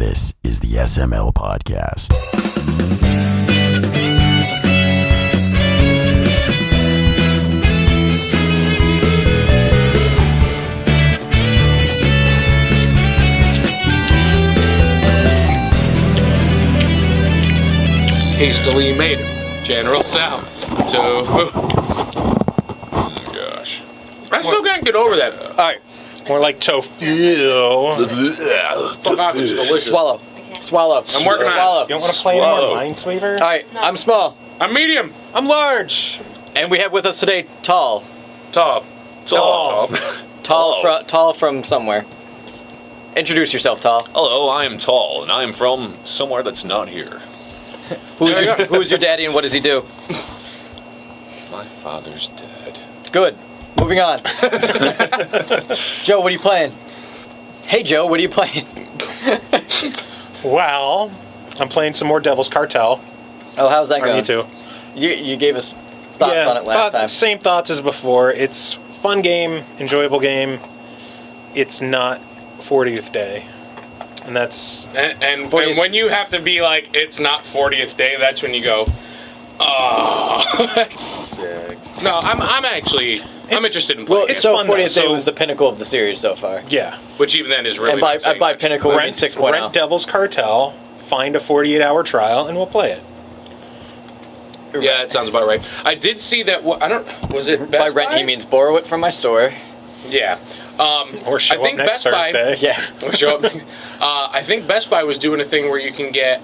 This is the SML Podcast. Hastily made General Tso. Tofu. Oh gosh. I still can't get over that. Alright. More like tofu. Fuck off, it's delicious. Swallow. I'm working on it. You don't want to play any more Minesweeper? Alright, I'm small. I'm medium. I'm large. And we have with us today Tall. Tall. Tall from somewhere. Introduce yourself, Tall. Hello, I am Tall, and I am from somewhere that's not here. Who's your daddy and what does he do? My father's dead. Good. Moving on. Joe, what are you playing? Hey, Joe, what are you playing? Well, I'm playing some more Devil's Cartel. Oh, how's that going? Me too. You gave us thoughts on it last time. Same thoughts as before. It's fun game, enjoyable game. It's not 40th day. And that's... And when you have to be like, it's not 40th day, that's when you go, oh, that's sick. No, I'm interested in playing it. So fun, 40th day though. was the pinnacle of the series so far. Yeah. Which even then is really And by pinnacle, we mean 6.0. Rent Devil's Cartel, find a 48-hour trial, and we'll play it. Yeah, that sounds about right. I did see that, was it Best By rent, he means borrow it from my store. Yeah. Or show up next Thursday. Yeah. Or show up next. I think Best Buy was doing a thing where you can get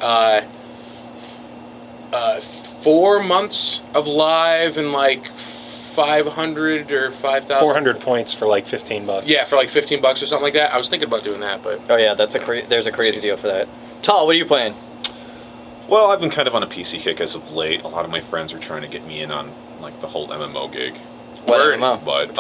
4 months of live and like 500 or 5,000. 400 points for like $15. Yeah, for like $15 or something like that. I was thinking about doing that, but Oh yeah, there's a crazy deal for that. Tall, what are you playing? Well, I've been kind of on a PC kick as of late. A lot of my friends are trying to get me in on like the whole MMO gig. What Word. MMO? But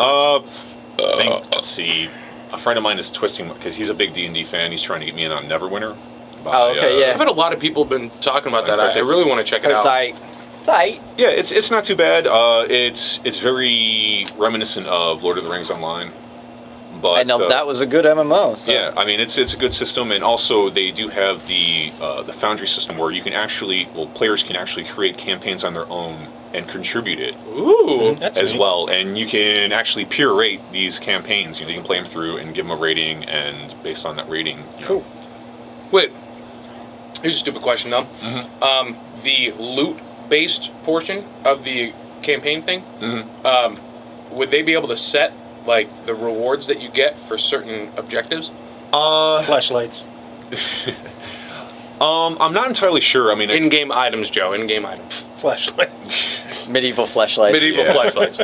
I think, let's see, a friend of mine is twisting because he's a big D&D fan. He's trying to get me in on Neverwinter. Oh, okay, yeah. I've had a lot of people been talking about that. I really want to check it out. It's aight. Yeah, it's not too bad. It's very reminiscent of Lord of the Rings Online. But And that was a good MMO. So. yeah, I mean it's a good system, and also they do have the Foundry system where you can players can actually create campaigns on their own and contribute it. Ooh. That's as neat. well, and you can actually peer rate these campaigns. You can play them through and give them a rating, and based on that rating, Cool. Wait. Here's a stupid question, though. Mm-hmm. The loot-based portion of the campaign thing, would they be able to set like the rewards that you get for certain objectives? Flashlights. I'm not entirely sure. I mean, In-game items, Joe. In-game items. Flashlights. Medieval flashlights. Medieval flashlights.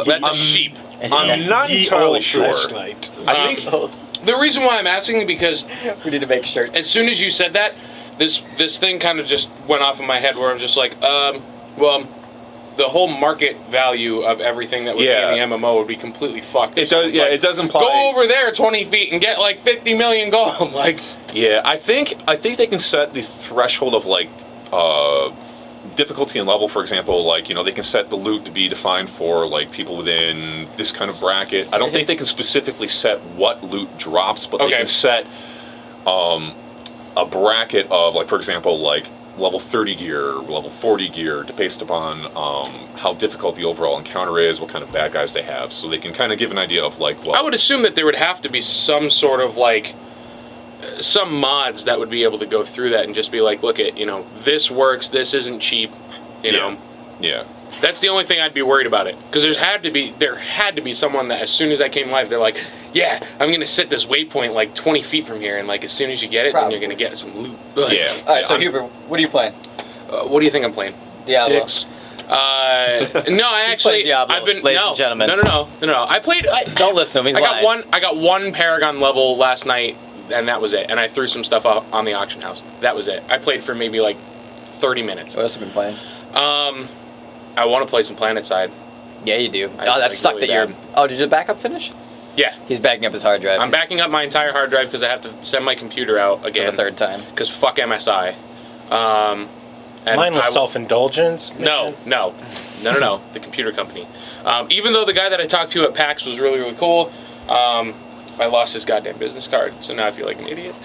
That's cheap. I'm not Ye entirely old sure. Flashlight. I think The reason why I'm asking is because We need to make shirts. as soon as you said that, this thing kind of just went off in my head where I'm just like, well, the whole market value of everything that would be in the MMO would be completely fucked. it does. Yeah, like, it does imply. Go over there 20 feet and get like 50 million gold. Like, Yeah, I think they can set the threshold of like difficulty and level. For example, like they can set the loot to be defined for like people within this kind of bracket. I don't think they can specifically set what loot drops, but they can set a bracket of like, for example, like level 30 gear, level 40 gear, based upon how difficult the overall encounter is, what kind of bad guys they have, so they can kind of give an idea of like, well, I would assume that there would have to be some sort of like some mods that would be able to go through that and just be like, look at, this works, this isn't cheap, you know. Yeah. That's the only thing I'd be worried about it, because there had to be someone that as soon as that came live, they're like, yeah, I'm gonna set this waypoint like 20 feet from here, and like as soon as you get it, then you're gonna get some loot. Like, Yeah. All right, so Huber, what are you playing? what do you think I'm playing? Diablo. Dicks. No, I actually, Diablo, I've been ladies and gentlemen. No. I played. Don't listen to him. He's lying. I got one Paragon level last night, and that was it. And I threw some stuff up on the auction house. That was it. I played for maybe like 30 minutes. What else have you been playing? I want to play some Planetside. Yeah, you do. I Oh, that like sucked really that you're... bad. Oh, did the backup finish? Yeah. He's backing up his hard drive. I'm backing up my entire hard drive because I have to send my computer out for again. the third time. Because fuck MSI. And Mindless self-indulgence. No. The computer company. Even though the guy that I talked to at PAX was really, really cool, I lost his goddamn business card, so now I feel like an idiot.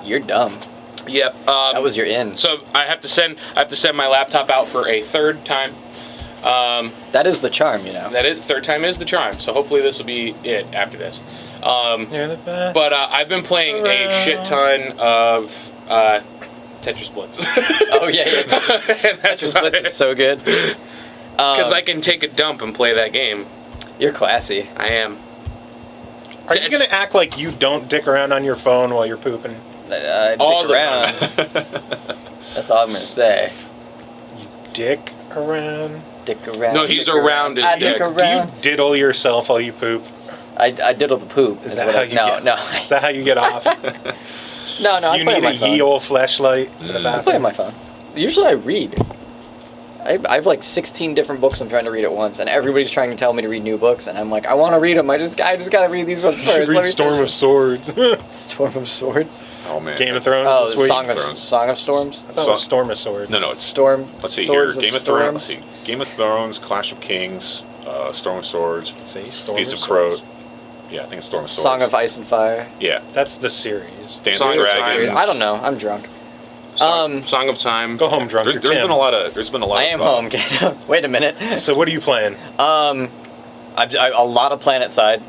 You're dumb. Yep. That was your in. So I have to send my laptop out for a third time. That is the charm, you know. That is third time is the charm. So hopefully this will be it after this. You're the best. But I've been playing a shit ton of Tetris Blitz. Oh yeah. Tetris Blitz is so good. Because I can take a dump and play that game. You're classy. I am. Are you going to act like you don't dick around on your phone while you're pooping? All Dick around. That's all I'm going to say. Dick around? Dick around. No, he's dick around his I dick. dick Do around. you diddle yourself while you poop? I diddle the poop. Is that how you get? No. Is that how you get off? No, Do I you play on need a my phone. ye old fleshlight for the I play on bathroom? my phone. Usually I read. I have like 16 different books I'm trying to read at once, and everybody's trying to tell me to read new books, and I'm like, I want to read them. I just got to read these ones You first. should read Storm of Swords. Storm of Swords. Oh man. Game of Thrones. Oh, this week. Song of Thrones. Storms. I thought it was Storm of Swords. No, it's Storm. Let's see Swords here. of Game of Thrones. Storms. Let's see. Game of Thrones, Clash of Kings, Storm of Swords, See, Storm Feast of of Crows. Swords. Yeah, I think it's Storm of Swords. Song of Ice and Fire. Yeah. That's the series. Dance Song of of Dragons. I don't know. I'm drunk. Song of Time. Go home drunk. There's been a lot of. I am home. Wait a minute. So what are you playing? A lot of Planetside,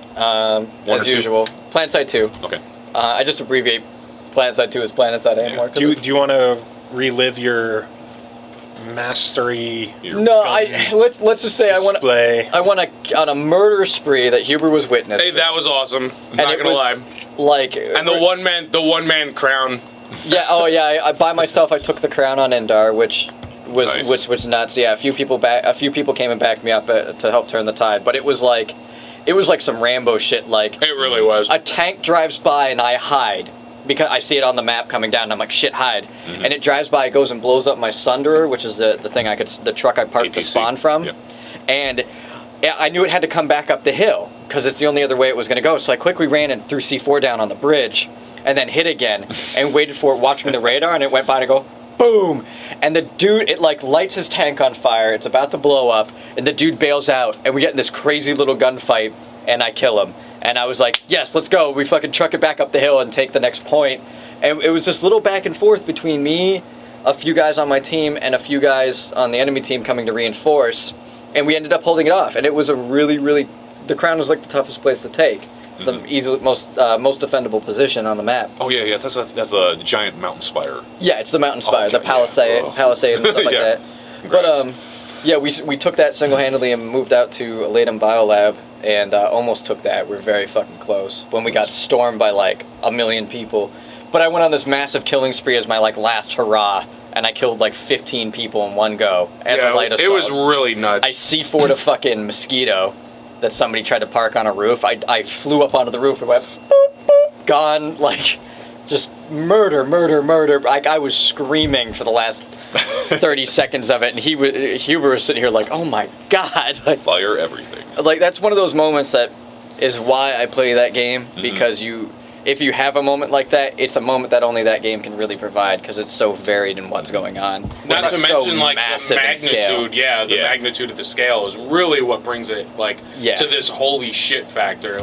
One as or two? usual. Planetside 2. Okay. I just abbreviate Planetside 2 as Planetside anymore. 'cause Do it's- you want to relive your mastery? No, let's just say display? I went on a murder spree that Huber was witness. Hey, to. that was awesome. I'm not it gonna was, lie. Like, And the one man crown. yeah, oh yeah, I by myself I took the crown on Endar, which Nice. was nuts. Yeah, a few people came and backed me up to help turn the tide, but it was like some Rambo shit. Like It really was. a tank drives by and I hide because I see it on the map coming down. And I'm like, shit, hide. Mm-hmm. And it drives by, it goes and blows up my Sunderer, which is the thing the truck I parked to ATC. spawn from. Yep. And I knew it had to come back up the hill because it's the only other way it was going to go. So I quickly ran and threw C4 down on the bridge and then hit again and waited for it, watching the radar, and it went by to go boom. And the dude, it like lights his tank on fire. It's about to blow up, and the dude bails out, and we get in this crazy little gunfight, and I kill him. And I was like, yes, let's go. We fucking truck it back up the hill and take the next point. And it was this little back and forth between me, a few guys on my team, and a few guys on the enemy team coming to reinforce. And we ended up holding it off. And it was a really, really... The crown was like the toughest place to take. It's the easily most defendable position on the map. Oh yeah. That's a giant mountain spire. Yeah, it's the mountain spire, okay, the palisade, yeah. Oh. palisade and stuff like Yeah. that. But yeah, we took that single-handedly and moved out to Alatum Biolab and almost took that. We were very fucking close when we got stormed by like 1 million people. But I went on this massive killing spree as my like last hurrah, and I killed like 15 people in one go as a light assault. it was really nuts. I C4'd a fucking mosquito that somebody tried to park on a roof. I flew up onto the roof and went boop, boop, gone, like just murder. I was screaming for the last 30 seconds of it, and Huber was sitting here like, oh my god. Fire everything. Like that's one of those moments that is why I play that game, because if you have a moment like that, it's a moment that only that game can really provide because it's so varied in what's going on. Not to It's so mention like the massive in scale. magnitude, the magnitude of the scale is really what brings it to this holy shit factor.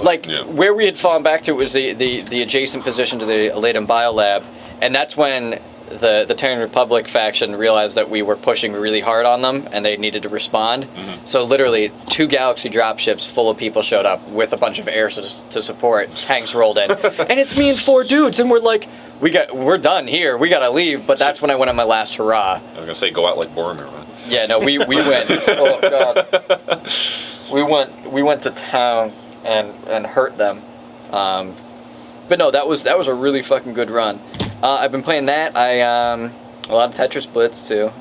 Where we had fallen back to was the adjacent position to the Alatum Biolab, and that's when the Terran Republic faction realized that we were pushing really hard on them and they needed to respond. So literally 2 Galaxy dropships full of people showed up with a bunch of air to support. Tanks rolled in. And it's me and 4 dudes, and we're like, we're done here, we gotta leave. But that's when I went on my last hurrah. I was gonna say go out like Boromir, man. Yeah, no, we went. Oh god, we went to town and hurt them. But no, that was a really fucking good run. I've been playing that. A lot of Tetris Blitz too.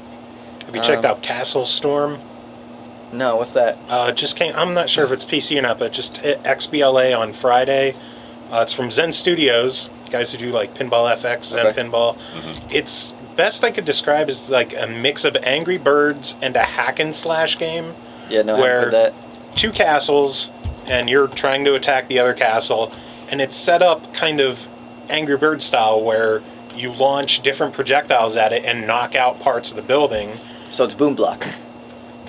Have you checked out Castle Storm? No, what's that? Just came. I'm not sure if it's PC or not, but just hit XBLA on Friday. It's from Zen Studios, guys who do like Pinball FX, Zen Okay. Pinball. It's best I could describe as like a mix of Angry Birds and a hack and slash game. Yeah, no, I where haven't heard that. 2 castles and you're trying to attack the other castle, and it's set up kind of Angry Bird style where you launch different projectiles at it and knock out parts of the building. So it's Boom Block.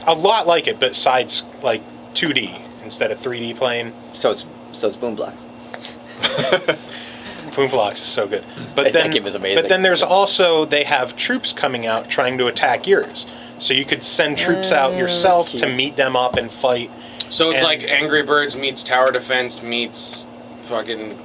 A lot like it, but sides like 2D instead of 3D plane. So it's Boom Blocks. Boom Blocks is so good. But That game is amazing. But then there's also, they have troops coming out trying to attack yours. So you could send troops out yourself to meet them up and fight. So it's like Angry Birds meets Tower Defense meets fucking...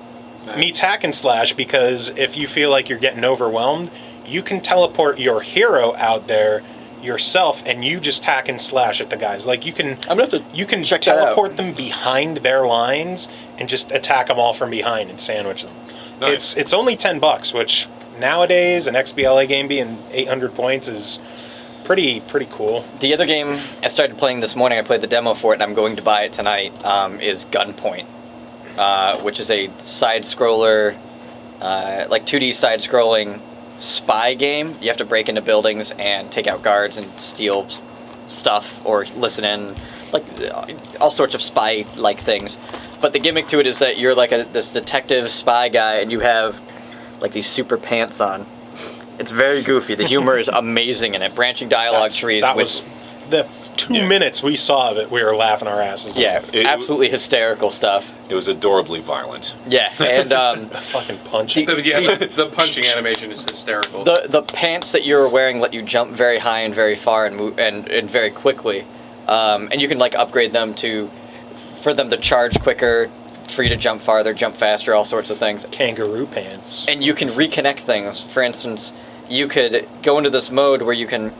meets hack and slash, because if you feel like you're getting overwhelmed, you can teleport your hero out there yourself, and you just hack and slash at the guys. Like you can, I'm gonna have to you can check that out. teleport them behind their lines and just attack them all from behind and sandwich them. Nice. It's only $10, which nowadays an XBLA game being 800 points is pretty cool. The other game I started playing this morning, I played the demo for it, and I'm going to buy it tonight, is Gunpoint, which is a side-scroller, like 2D side-scrolling spy game. You have to break into buildings and take out guards and steal stuff or listen in, like all sorts of spy-like things. But the gimmick to it is that you're like this detective spy guy, and you have like these super pants on. It's very goofy. The humor is amazing in it. Branching dialogue trees. That was the 2 minutes we saw of it. We were laughing our asses off. Absolutely hysterical stuff. It was adorably violent. Yeah, and The fucking punch. The punching animation is hysterical. the pants that you're wearing let you jump very high and very far and move and very quickly, and you can like upgrade them for them to charge quicker, for you to jump farther, jump faster, all sorts of things. Kangaroo pants. And you can reconnect things. For instance, you could go into this mode where you can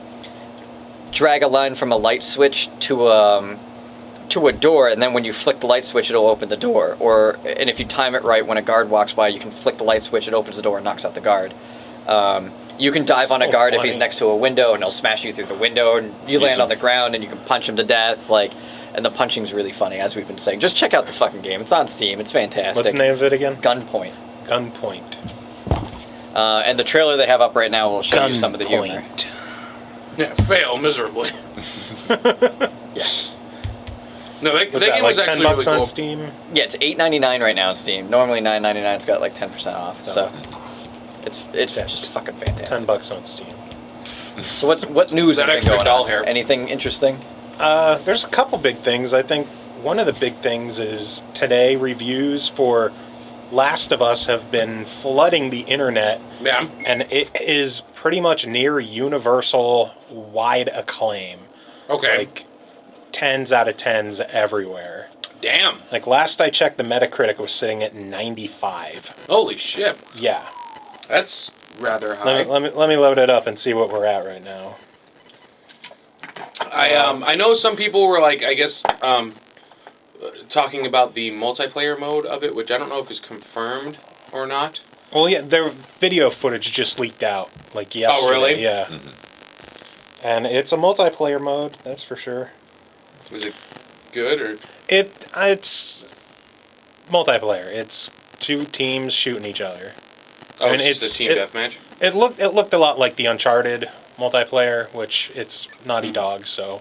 drag a line from a light switch to a door, and then when you flick the light switch, it'll open the door. And if you time it right, when a guard walks by, you can flick the light switch, it opens the door and knocks out the guard. You can dive on a guard if he's next to a window, and he'll smash you through the window, and you land on the ground, and you can punch him to death. And the punching's really funny, as we've been saying. Just check out the fucking game. It's on Steam. It's fantastic. What's the name of it again? Gunpoint. Gunpoint. And the trailer they have up right now will show you some of the humor. Yeah, fail miserably. Yeah. No, that Was game that was like $10 actually really on cool. Steam? Yeah, it's $8.99 right now on Steam. Normally $9.99. It's got like 10% off. So it's just fucking fantastic. $10 on Steam. So what news That has been extra going doll on? hair. Anything interesting? There's a couple big things. I think one of the big things is today reviews for Last of Us have been flooding the internet. Yeah. And it is pretty much near universal wide acclaim. Okay. Like 10s out of 10s everywhere. Damn. Like last I checked, the Metacritic was sitting at 95. Holy shit. Yeah. That's rather high. Let me load it up and see what we're at right now. I know some people were like, I guess, talking about the multiplayer mode of it, which I don't know if is confirmed or not. Well, yeah, their video footage just leaked out like yesterday. Oh, really? Yeah. And it's a multiplayer mode, that's for sure. Is it good or? It's multiplayer. It's two teams shooting each other. Oh, I mean, it's just a team deathmatch. It looked a lot like the Uncharted multiplayer, which it's Naughty Dog, so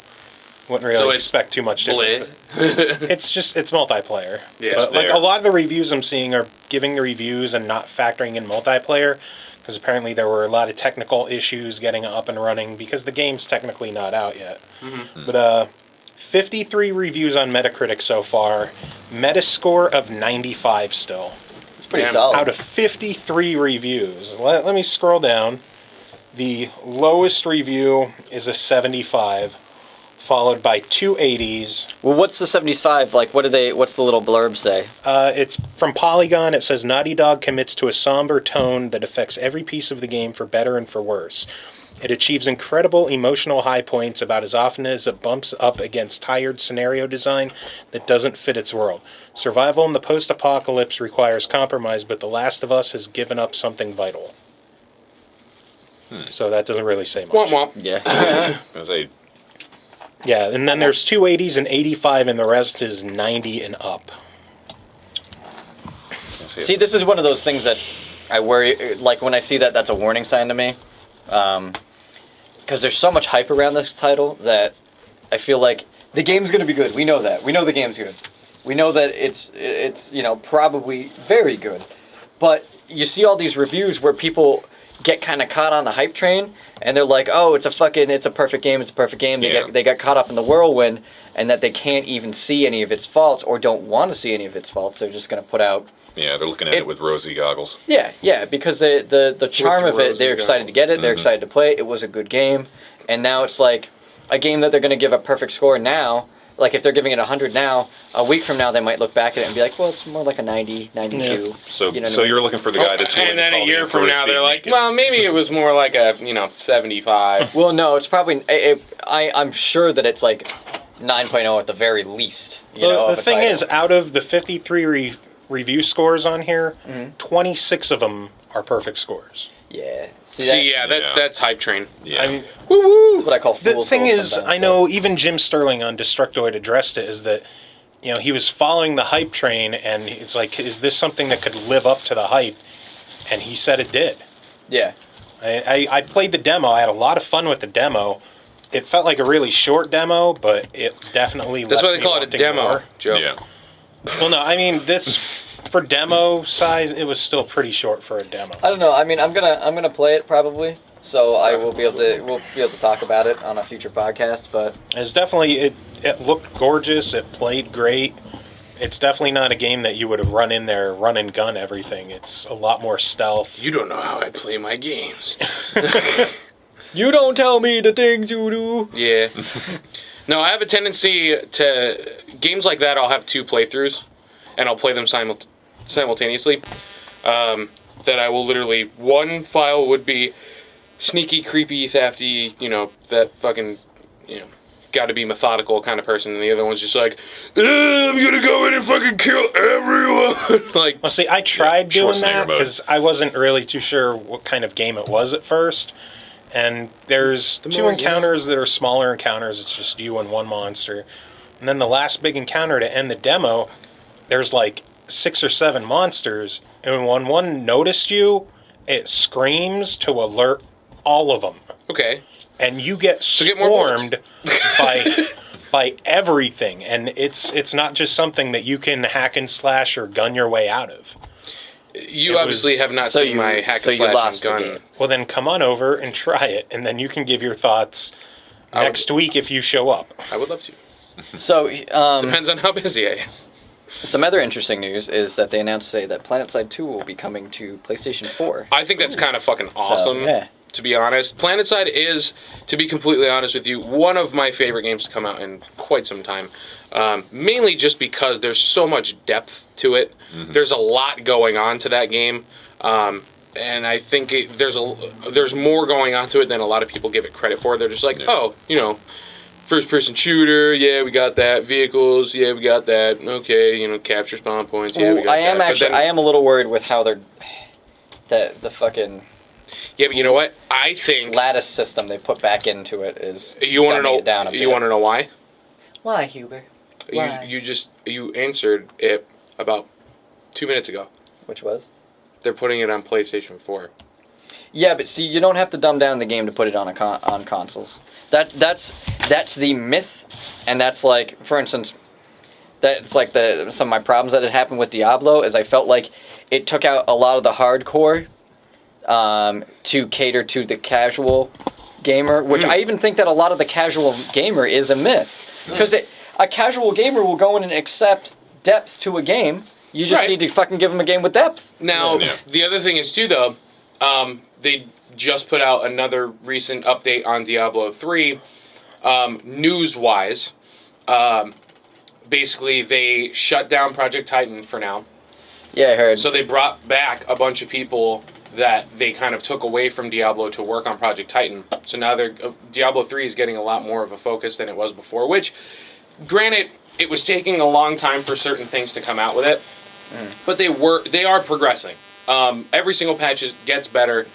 wouldn't really expect too much different. It's multiplayer. Yeah, but like a lot of the reviews I'm seeing are giving the reviews and not factoring in multiplayer, because apparently there were a lot of technical issues getting up and running because the game's technically not out yet. Mm-hmm. But 53 reviews on Metacritic so far, Metascore of 95 still. It's pretty solid. Out of 53 reviews. Let me scroll down. The lowest review is a 75, followed by two 80s. Well, what's the 75 like? What's the little blurb say? It's from Polygon. It says, Naughty Dog commits to a somber tone that affects every piece of the game for better and for worse. It achieves incredible emotional high points about as often as it bumps up against tired scenario design that doesn't fit its world. Survival in the post-apocalypse requires compromise, but The Last of Us has given up something vital. So that doesn't really say much. Womp womp. Yeah. Yeah, and then there's two 80s and 85, and the rest is 90 and up. See, this is one of those things that I worry, like when I see that, that's a warning sign to me. Because there's so much hype around this title that I feel like the game's going to be good. We know that. We know the game's good. We know that it's probably very good. But you see all these reviews where people get kind of caught on the hype train, and they're like, oh, it's a perfect game, They got caught up in the whirlwind, and that they can't even see any of its faults or don't want to see any of its faults. They're just going to put out Yeah, they're looking at it with rosy goggles. Yeah, because the charm of it, they're excited to get it, they're excited to play it. It was a good game, and now it's like a game that they're going to give a perfect score now. Like, if they're giving it 100 now, a week from now they might look back at it and be like, well, it's more like a 90, 92. Yeah. So you're looking for the guy that's willing and then to a call year the from now they're like, naked. well, maybe it was more like a 75. Well, no, it's probably. I'm sure that it's like 9.0 at the very least. The thing is, out of the 53 review scores on here, 26 of them are perfect scores. Yeah. That's hype train. Yeah. I mean, That's what I call the fool's thing gold is, sometimes, I know even Jim Sterling on Destructoid addressed it, is that he was following the hype train, and he's like, is this something that could live up to the hype? And he said it did. Yeah. I played the demo. I had a lot of fun with the demo. It felt like a really short demo, but it definitely That's left why they me call it a wanting demo, more. Joe. Yeah. Well, no, I mean, this, for demo size, it was still pretty short for a demo. I don't know. I mean, I'm gonna play it probably, so we'll be able to talk about it on a future podcast. But It's definitely, it looked gorgeous. It played great. It's definitely not a game that you would have run in there, run and gun everything. It's a lot more stealth. You don't know how I play my games. you don't tell me the things you do. Yeah. No, I have a tendency to... Games like that, I'll have 2 playthroughs, and I'll play them simultaneously. That I will literally... One file would be sneaky, creepy, thefty, that fucking, gotta be methodical kind of person, and the other one's just like, I'm gonna go in and fucking kill everyone! Like... Well, see, I tried doing that Schwarzenegger mode. because I wasn't really too sure what kind of game it was at first. And there's 2 encounters that are smaller encounters. It's just you and one monster. And then the last big encounter to end the demo, there's like 6 or 7 monsters. And when one noticed you, it screams to alert all of them. Okay. And you get get more swarmed by everything. And it's not just something that you can hack and slash or gun your way out of. You obviously have not seen my hack and slash and gun. Well, then come on over and try it, and then you can give your thoughts next week if you show up. I would love to. So Depends on how busy I am. some other interesting news is that they announced today that Planetside 2 will be coming to PlayStation 4. I think that's kind of fucking awesome, yeah. to be honest. Planetside is, to be completely honest with you, one of my favorite games to come out in quite some time. Mainly just because there's so much depth to it. Mm-hmm. There's a lot going on to that game. And I think there's more going on to it than a lot of people give it credit for. They're just like, first-person shooter, yeah, we got that. Vehicles, yeah, we got that. Okay, capture spawn points, yeah, we got that. I am a little worried with how they're the fucking Yeah, but you know what? I think lattice system they put back into it is you want to know. it down a bit. You want to know why? Why, Huber? Why? You answered it about 2 minutes ago. Which was? They're putting it on PlayStation 4. Yeah, but see, you don't have to dumb down the game to put it on on consoles. That's the myth, and that's like, for instance, that's like some of my problems that had happened with Diablo is I felt like it took out a lot of the hardcore to cater to the casual gamer, which I even think that a lot of the casual gamer is a myth, because a casual gamer will go in and accept depth to a game. You just need to fucking give them a game with depth. Now, the other thing is, too, though, they just put out another recent update on Diablo 3. News-wise, basically, they shut down Project Titan for now. Yeah, I heard. So they brought back a bunch of people that they kind of took away from Diablo to work on Project Titan. So now Diablo 3 is getting a lot more of a focus than it was before, which, granted, it was taking a long time for certain things to come out with it. But they are progressing. Every single patch gets better.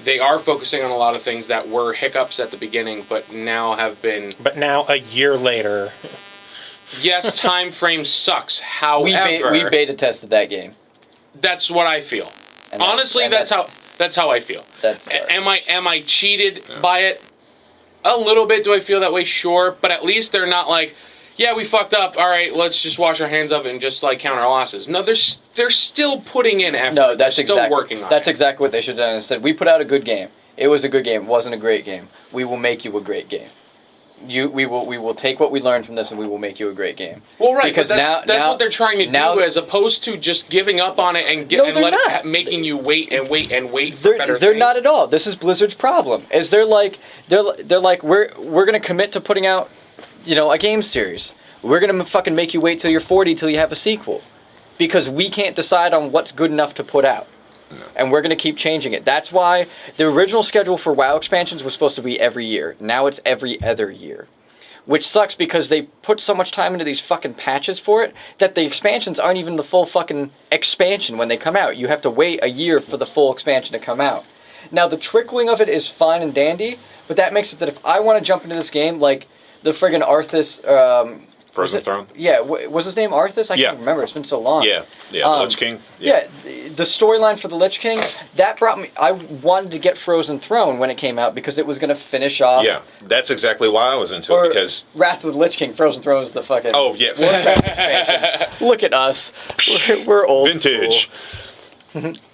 They are focusing on a lot of things that were hiccups at the beginning, but now have been... But now, a year later... Yes, time frame sucks. However... We beta tested that game. That's what I feel. Honestly, that's how I feel. Am I cheated by it? A little bit. Do I feel that way? Sure. But at least they're not like... Yeah, we fucked up. All right, let's just wash our hands of it and just count our losses. No, they're still putting in effort. No, they're still working on it. That's exactly what they should have done. Instead, we put out a good game. It was a good game. It wasn't a great game. We will make you a great game. we will take what we learned from this and we will make you a great game. Well, right, because that's what they're trying to do, as opposed to just giving up on it and making you wait and wait and wait for better things. They're not at all. This is Blizzard's problem. Is they're like we're going to commit to putting out, a game series. We're going to fucking make you wait till you're 40 till you have a sequel, because we can't decide on what's good enough to put out. No. And we're going to keep changing it. That's why the original schedule for WoW expansions was supposed to be every year. Now it's every other year. Which sucks because they put so much time into these fucking patches for it that the expansions aren't even the full fucking expansion when they come out. You have to wait a year for the full expansion to come out. Now the trickling of it is fine and dandy, but that makes it that if I want to jump into this game, like the friggin' Arthas... Frozen Throne? Yeah, was his name Arthas? I can't remember. It's been so long. Yeah, the Lich King. Yeah, the storyline for the Lich King, that brought me... I wanted to get Frozen Throne when it came out because it was going to finish off... Yeah, that's exactly why I was into it, because... Wrath of the Lich King, Frozen Throne is the fucking... Oh, yeah. Warcraft expansion. Look at us. We're old Vintage.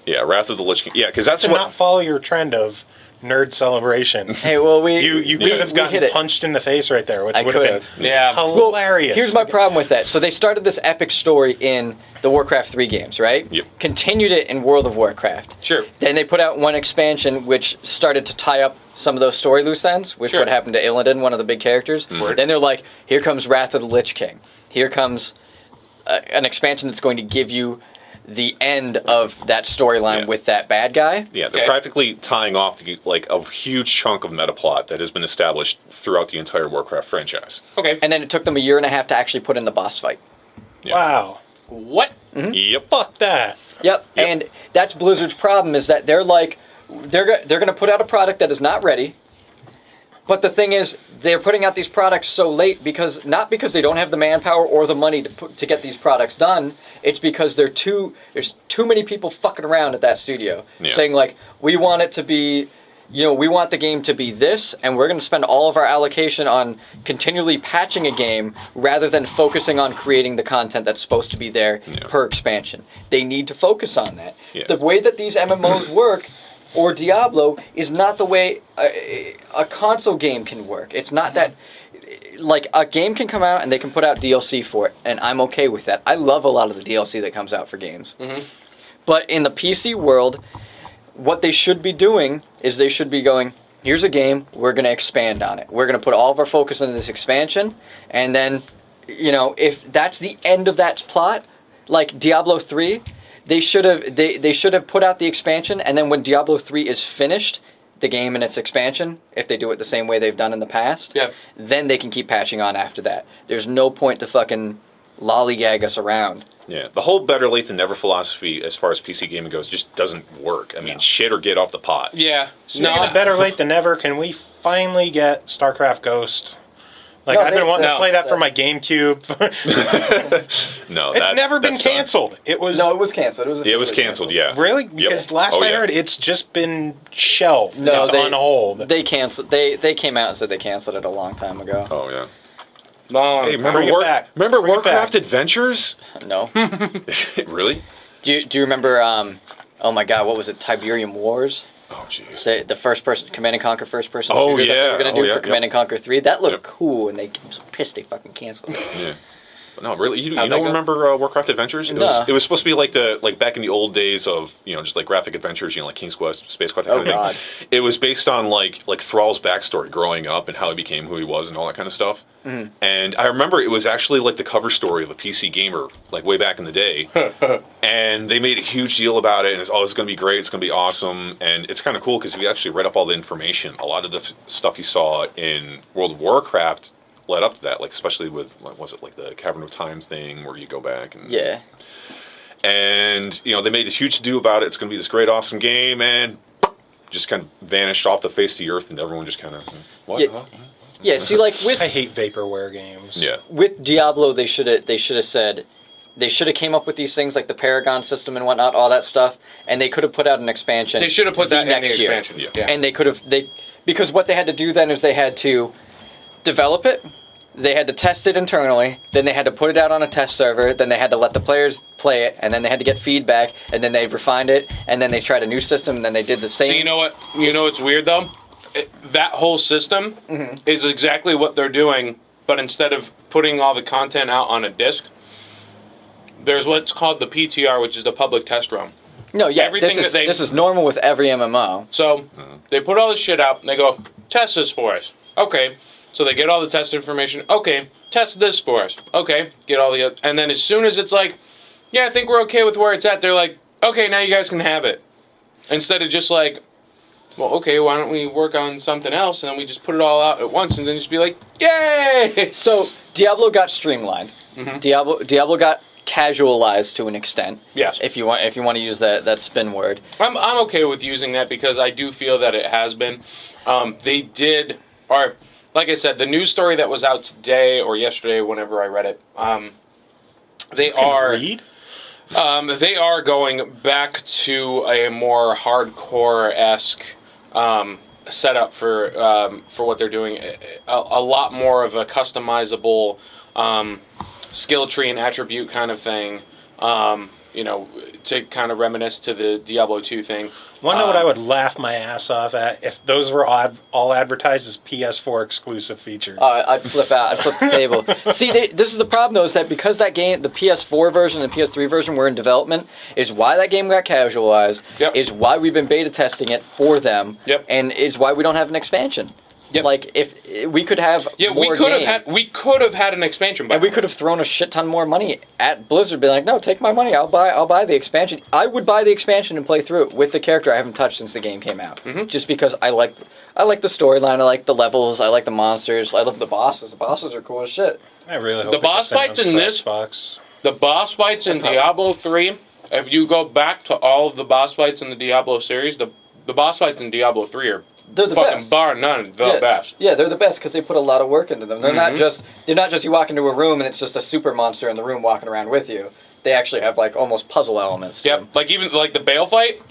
Yeah, Wrath of the Lich King. Yeah, because that's what... not follow your trend of... nerd celebration. Hey, well, you could have gotten punched in the face right there, which would have been hilarious. Well, here's my problem with that. So they started this epic story in the Warcraft 3 games, right? Yep. Continued it in World of Warcraft. Sure. Then they put out one expansion which started to tie up some of those story loose ends, which would happen to Illidan, one of the big characters. Mm-hmm. Then they're like, here comes Wrath of the Lich King. Here comes an expansion that's going to give you the end of that storyline with that bad guy. Yeah, they're practically tying off a huge chunk of meta plot that has been established throughout the entire Warcraft franchise. Okay. And then it took them a year and a half to actually put in the boss fight. Yeah. Wow. What? Mm-hmm. Yep. Fuck that. Yep. And that's Blizzard's problem, is that they're like, they're going to put out a product that is not ready. But the thing is, they're putting out these products so late not because they don't have the manpower or the money to get these products done. It's because there's too many people fucking around at that studio saying like, we want it to be, we want the game to be this, and we're going to spend all of our allocation on continually patching a game rather than focusing on creating the content that's supposed to be there per expansion. They need to focus on that. Yeah. The way that these MMOs work, or Diablo, is not the way a console game can work. It's not that... Like, a game can come out and they can put out DLC for it, and I'm okay with that. I love a lot of the DLC that comes out for games. Mm-hmm. But in the PC world, what they should be doing is they should be going, here's a game, we're going to expand on it. We're going to put all of our focus into this expansion, and then, if that's the end of that plot, like Diablo 3... They should have put out the expansion, and then when Diablo 3 is finished, the game and its expansion, if they do it the same way they've done in the past, then they can keep patching on after that. There's no point to fucking lollygag us around. Yeah, the whole better late than never philosophy as far as PC gaming goes just doesn't work. I mean, shit or get off the pot. Yeah. Better late than never, can we finally get StarCraft Ghost? I've been wanting to play that for my GameCube. It's never been canceled. It was canceled. It was canceled. Yeah. Really? Because last I heard, it's just been shelved. It's on hold. They canceled. They came out and said they canceled it a long time ago. Oh yeah. No. Hey, remember Warcraft Adventures? No. Really? Do you remember? Oh my God, what was it? Tiberium Wars. Oh jeez. The first person Command and Conquer first person shooter that they were going to do for Command and Conquer 3. That looked cool, and they was pissed they fucking canceled it. Yeah. No, really, you don't remember Warcraft Adventures? It was supposed to be like back in the old days of just like graphic adventures, like King's Quest, Space Quest, that kind of thing. It was based on like Thrall's backstory growing up and how he became who he was and all that kind of stuff. Mm-hmm. And I remember it was actually like the cover story of a PC gamer, like way back in the day. And they made a huge deal about it, and it's going to be great, it's going to be awesome, and it's kind of cool because if you actually read up all the information, a lot of the stuff you saw in World of Warcraft led up to that, like especially with the Cavern of Time thing where you go back and they made this huge to-do about it. It's going to be this great, awesome game, and just kind of vanished off the face of the earth, and everyone just kind of what? Yeah. Yeah, see, like with I hate vaporware games. Yeah, with Diablo, they should have said they should have came up with these things like the Paragon system and whatnot, all that stuff, and they could have put out an expansion. They should have put that next in the year. expansion. Yeah. And they could have because what they had to do then is they had to develop it, they had to test it internally, then they had to put it out on a test server, then they had to let the players play it, and then they had to get feedback, and then they refined it, and then they tried a new system, and then they did the same. So you know what? You know what's weird though? that whole system is exactly what they're doing, but instead of putting all the content out on a disc, there's what's called the PTR, which is the public test room. No, yeah, this is normal with every MMO. So they put all this shit out, and they go, test this for us. Okay. So they get all the test information. Okay, test this for us. Okay, get all the... And then as soon as it's like, yeah, I think we're okay with where it's at, they're like, okay, now you guys can have it. Instead of just like, well, okay, why don't we work on something else, and then we just put it all out at once, and then just be like, yay! So Diablo got streamlined. Diablo got casualized to an extent. Yes. If you want to use that spin word. I'm okay with using that because I do feel that it has been. They did... Or, like I said, the news story that was out today or yesterday, whenever I read it, they are going back to a more hardcore-esque setup for what they're doing. A lot more of a customizable skill tree and attribute kind of thing. To kind of reminisce to the Diablo 2 thing. Want to know what I would laugh my ass off at if those were all advertised as PS4 exclusive features? I'd flip out. I'd flip the table. See, this is the problem, though, is that because that game, the PS4 version and the PS3 version were in development, is why that game got casualized, is why we've been beta testing it for them, and is why we don't have an expansion. Yep. Like, if we could have more we could have had an expansion, and we could have thrown a shit ton more money at Blizzard, be like, no, take my money, I'll buy the expansion. I would buy the expansion and play through it with the character I haven't touched since the game came out, just because I like the storyline, I like the levels, I like the monsters, I love the bosses. The bosses are cool as shit. I really hope the boss fights in this box. The boss fights in Diablo 3. If you go back to all of the boss fights in the Diablo series, the boss fights in Diablo 3 are they're the fucking best. Bar none, the best. Yeah, they're the best because they put a lot of work into them. They're not just you walk into a room and it's just a super monster in the room walking around with you. They actually have like almost puzzle elements. Yep, like even like the Bale fight.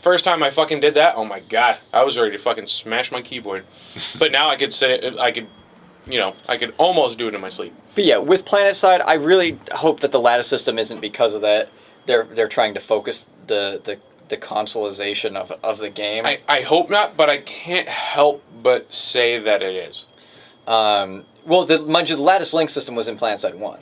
First time I fucking did that, oh my god, I was ready to fucking smash my keyboard. But now I could almost do it in my sleep. But yeah, with Planetside, I really hope that the ladder system isn't because of that. They're trying to focus the consoleization of the game. I hope not, but I can't help but say that it is. Well, the Lattice Link system was in Planetside 1.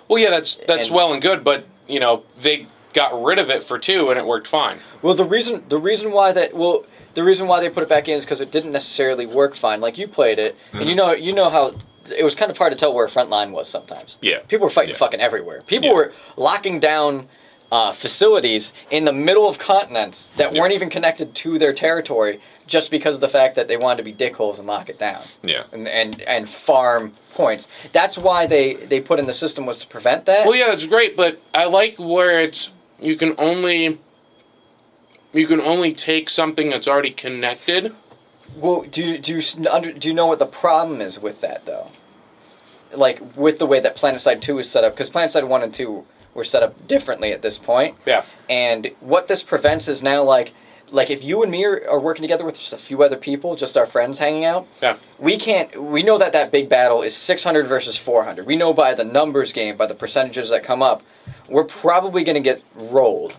Well, yeah, that's well and good, but they got rid of it for 2 and it worked fine. Well, the reason why they put it back in is because it didn't necessarily work fine. Like you played it, and you know how it was kind of hard to tell where a front line was sometimes. Yeah, people were fighting fucking everywhere. People were locking down facilities in the middle of continents that weren't even connected to their territory, just because of the fact that they wanted to be dickholes and lock it down. Yeah, and farm points. That's why they put in the system, was to prevent that. Well, yeah, that's great, but I like where it's you can only take something that's already connected. Well, do you know what the problem is with that though? Like with the way that Planetside 2 is set up, because Planetside 1 and 2 were set up differently at this point. Yeah. And what this prevents is now like if you and me are working together with just a few other people, just our friends hanging out. Yeah. We know that big battle is 600 versus 400. We know by the numbers game, by the percentages that come up, we're probably going to get rolled.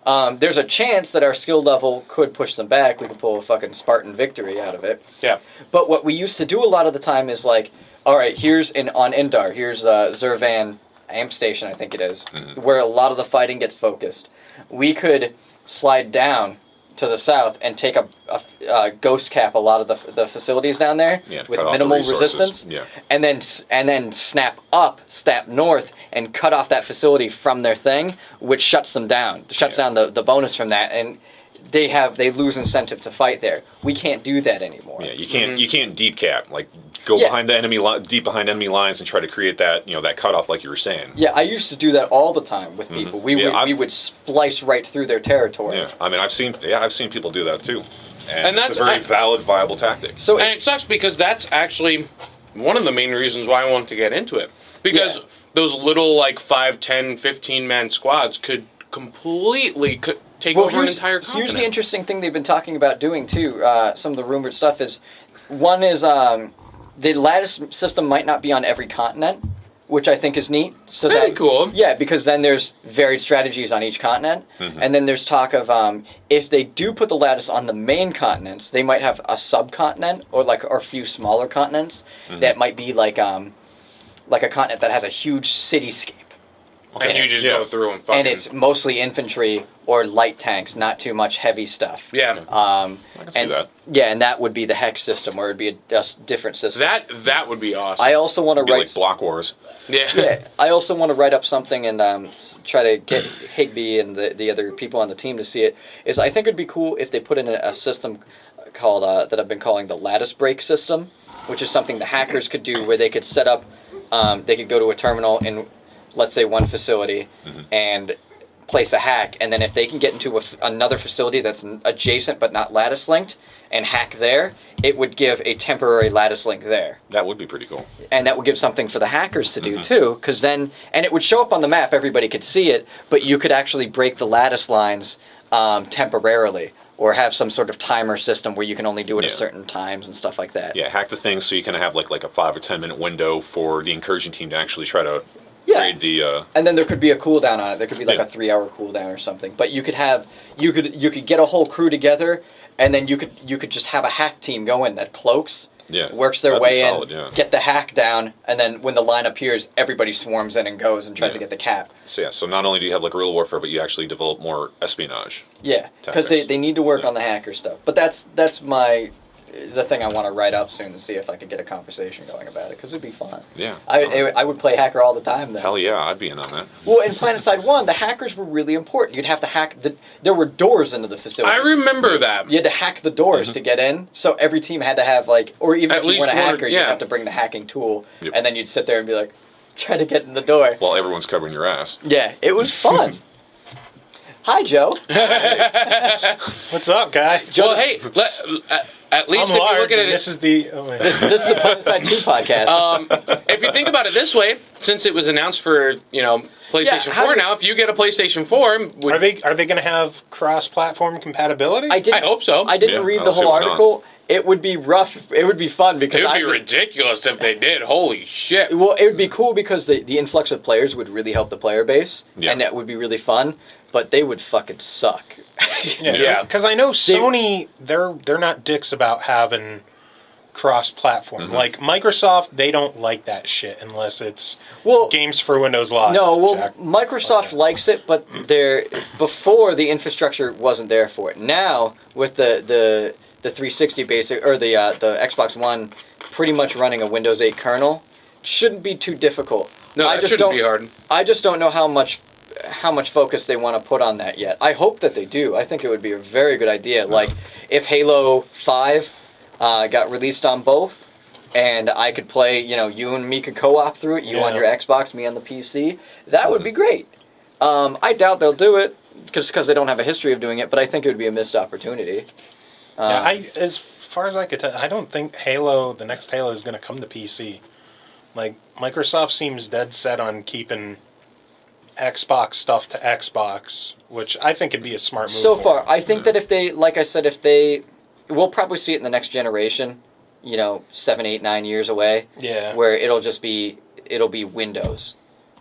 There's a chance that our skill level could push them back. We could pull a fucking Spartan victory out of it. Yeah. But what we used to do a lot of the time is like, all right, here's on Indar, here's Zervan Amp Station, I think it is, where a lot of the fighting gets focused. We could slide down to the south and take a ghost cap a lot of the facilities down there with minimal resistance, and then snap north and cut off that facility from their thing, which shuts them down. Shuts down the bonus from that, and they lose incentive to fight there. We can't do that anymore. Yeah, you can't deep cap, like go behind the enemy deep behind enemy lines and try to create that that cutoff like you were saying. Yeah, I used to do that all the time with people. We would splice right through their territory. Yeah, I mean I've seen people do that too, and that's a very valid, viable tactic. So and it sucks because that's actually one of the main reasons why I wanted to get into it, because those little like 5, 10, 15-man squads could completely take over an entire continent. Here's the interesting thing they've been talking about doing too. Some of the rumored stuff is, one is the lattice system might not be on every continent, which I think is neat. So That'd be cool. Yeah, because then there's varied strategies on each continent, and then there's talk of if they do put the lattice on the main continents, they might have a subcontinent or a few smaller continents that might be like a continent that has a huge cityscape. And you just go through and fucking... And it's mostly infantry or light tanks, not too much heavy stuff. Yeah. I can see that. Yeah, and that would be the hex system, or it'd be a different system. That would be awesome. I also want to Be write... like Block Wars. Yeah. Yeah, I also want to write up something and try to get Higby and the other people on the team to see it. I think it'd be cool if they put in a system called that I've been calling the lattice break system, which is something the hackers could do where they could set up, they could go to a terminal in, let's say, one facility and place a hack, and then if they can get into another facility that's adjacent but not lattice linked and hack there, it would give a temporary lattice link there. That would be pretty cool. And that would give something for the hackers to do too, because then, and it would show up on the map, everybody could see it, but you could actually break the lattice lines temporarily, or have some sort of timer system where you can only do it at certain times and stuff like that. Yeah, hack the thing so you can have like a 5 or 10 minute window for the incursion team to actually try to raid the. And then there could be a cooldown on it. There could be like a 3-hour cooldown or something. But you could have you could get a whole crew together, and then you could just have a hack team go in that cloaks. Yeah, works their way solid, in, get the hack down, and then when the line appears, everybody swarms in and goes and tries to get the cap. So not only do you have like guerrilla warfare, but you actually develop more espionage. Yeah, because they need to work on the hacker stuff. But that's the thing I want to write up soon and see if I could get a conversation going about it, because it'd be fun. Yeah. I would play hacker all the time then. Hell yeah, I'd be in on that. Well, in Planetside 1, the hackers were really important. You'd have to hack there were doors into the facility. I remember that. You had to hack the doors to get in, so every team had to have or even if you weren't a hacker, you'd have to bring the hacking tool, and then you'd sit there and be like, try to get in the door. While everyone's covering your ass. Yeah, it was fun. Hi, Joe. What's up, guy? Well, hey, at least I'm if large, you look at it, this is the This is the Planetside 2 podcast. if you think about it this way, since it was announced for PlayStation 4 now, if you get a PlayStation 4, are they going to have cross-platform compatibility? I hope so. I didn't read the whole article. It would be rough. It would be fun because it would be ridiculous if they did. Holy shit! Well, it would be cool because the influx of players would really help the player base, and that would be really fun. But they would fucking suck. Yeah, because I know Sony, they're not dicks about having cross-platform. Like Microsoft, they don't like that shit unless it's games for Windows Live. No, Microsoft likes it, but before the infrastructure wasn't there for it. Now with the 360 basic or the Xbox One pretty much running a Windows 8 kernel, shouldn't be too difficult. No, it shouldn't be hard. I just don't know how much focus they want to put on that yet. I hope that they do. I think it would be a very good idea. Like if Halo 5 got released on both, and I could play, you and me could co-op through it, you on your Xbox, me on the PC, that would be great. I doubt they'll do it, because they don't have a history of doing it, but I think it would be a missed opportunity. As far as I could tell, I don't think the next Halo is going to come to PC. Like, Microsoft seems dead set on keeping Xbox stuff to Xbox, which I think would be a smart move. So far, I think that if they, like I said, we'll probably see it in the next generation, 7, 8, 9 years away. Yeah. Where it'll be Windows,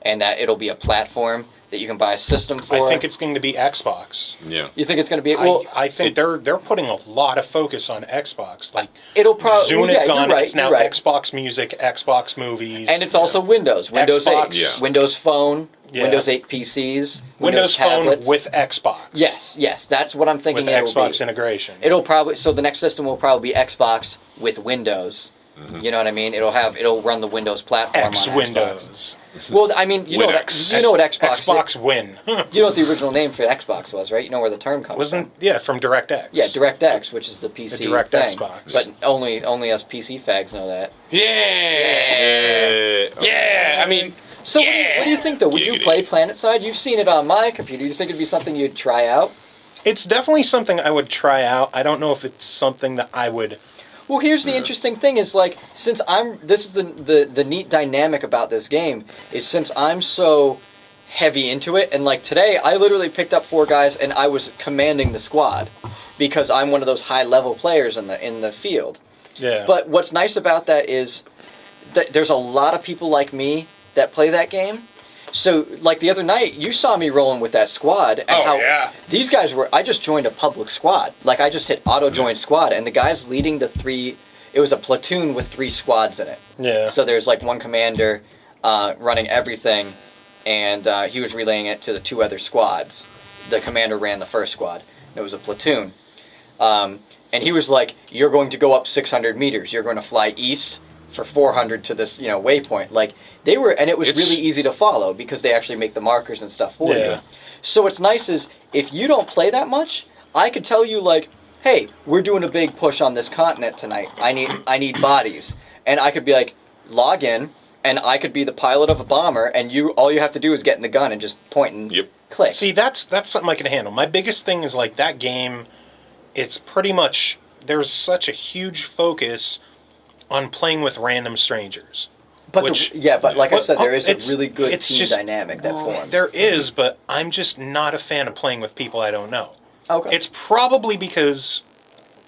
and that it'll be a platform that you can buy a system for. I think it's going to be Xbox. Yeah. You think it's going to be? Well, I think they're putting a lot of focus on Xbox. Like it'll probably Zune is gone. Right, it's now Xbox Music, Xbox Movies, and it's also Windows Xbox, 8, Windows Phone, Windows 8 PCs, Windows Phone tablets. with Xbox. Yes, that's what I'm thinking. With Xbox integration. It'll probably the next system will probably be Xbox with Windows. You know what I mean? It'll run the Windows platform on Windows. Well, I mean, you know what Xbox. Xbox Win. You know what the original name for Xbox was, right? You know where the term comes from. From DirectX. Yeah, DirectX, which is the PC the direct thing. Xbox. But only us PC fags know that. Yeah. I mean, so what do you think though? Would you play Planetside? You've seen it on my computer. Do you think it'd be something you'd try out? It's definitely something I would try out. I don't know if it's something that I would. Well, here's the interesting thing: is like this is the neat dynamic about this game is since I'm so heavy into it, and like today I literally picked up 4 guys and I was commanding the squad because I'm one of those high level players in the field. Yeah. But what's nice about that is that there's a lot of people like me that play that game. So, like the other night, you saw me rolling with that squad. And these guys were... I just joined a public squad. Like, I just hit auto-join squad, and the guys leading the 3... It was a platoon with 3 squads in it. Yeah. So there's, like, one commander running everything, and he was relaying it to the 2 other squads. The commander ran the first squad. It was a platoon. And he was like, you're going to go up 600 meters. You're going to fly east for 400 to this, waypoint. Like, they were, and it was really easy to follow because they actually make the markers and stuff for you. So what's nice is, if you don't play that much, I could tell you, like, hey, we're doing a big push on this continent tonight. I need bodies. And I could be like, log in, and I could be the pilot of a bomber, and all you have to do is get in the gun and just point and click. See, that's something I can handle. My biggest thing is, like, that game, it's pretty much, there's such a huge focus on playing with random strangers. But like I said, there is a really good team dynamic that forms. There is, but I'm just not a fan of playing with people I don't know. Okay. It's probably because,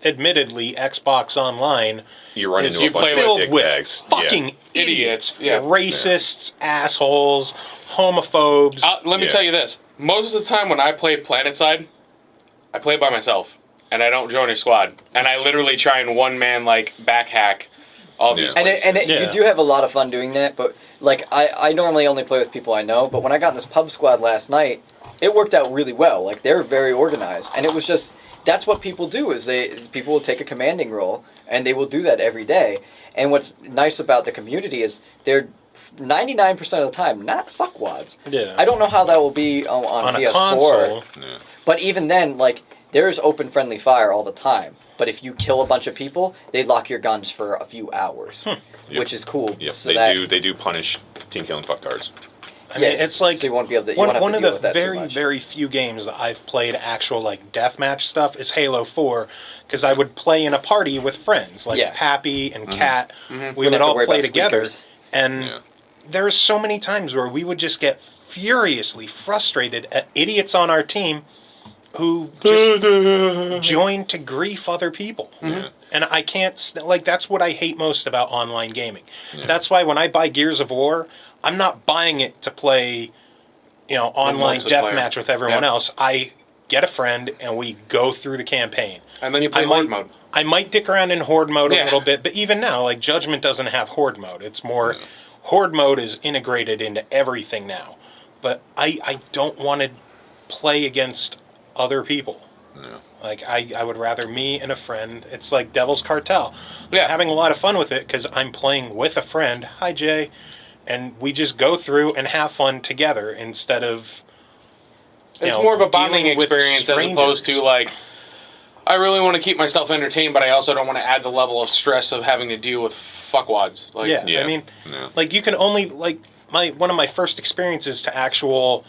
admittedly, Xbox Online you run into a bunch of filled with fucking idiots, racists, assholes, homophobes. Let me tell you this. Most of the time when I play Planetside, I play by myself, and I don't join a squad. And I literally try and one-man, like, backhack all these places. You do have a lot of fun doing that, but, like, I normally only play with people I know, but when I got in this pub squad last night, it worked out really well. Like, they're very organized, and it was just... That's what people do, is people will take a commanding role, and they will do that every day. And what's nice about the community is they're 99% of the time not fuckwads. Yeah. I don't know how that will be on PS4. Console. But even then, like, there is open friendly fire all the time. But if you kill a bunch of people, they lock your guns for a few hours, which is cool. Yep, so they do punish team killing fucktards. I mean, it's like so you won't be able to, one of the very few games that I've played actual, like, deathmatch stuff is Halo 4, because I would play in a party with friends, like Pappy and Kat. We would all play together, and there's so many times where we would just get furiously frustrated at idiots on our team who just join to grief other people. And I can't, like, that's what I hate most about online gaming. That's why when I buy Gears of War, I'm not buying it to play, online deathmatch with everyone else. I get a friend and we go through the campaign. And then you play Horde mode. I might dick around in Horde mode a little bit, but even now, like, Judgment doesn't have Horde mode. It's more, Horde mode is integrated into everything now. But I don't want to play against other people. Like, I would rather me and a friend. It's like Devil's Cartel. I'm having a lot of fun with it because I'm playing with a friend. Hi, Jay. And we just go through and have fun together instead of... It's more of a bonding experience as opposed to, like, I really want to keep myself entertained, but I also don't want to add the level of stress of having to deal with fuckwads. Like, I mean, like, you can only... Like, one of my first experiences to actual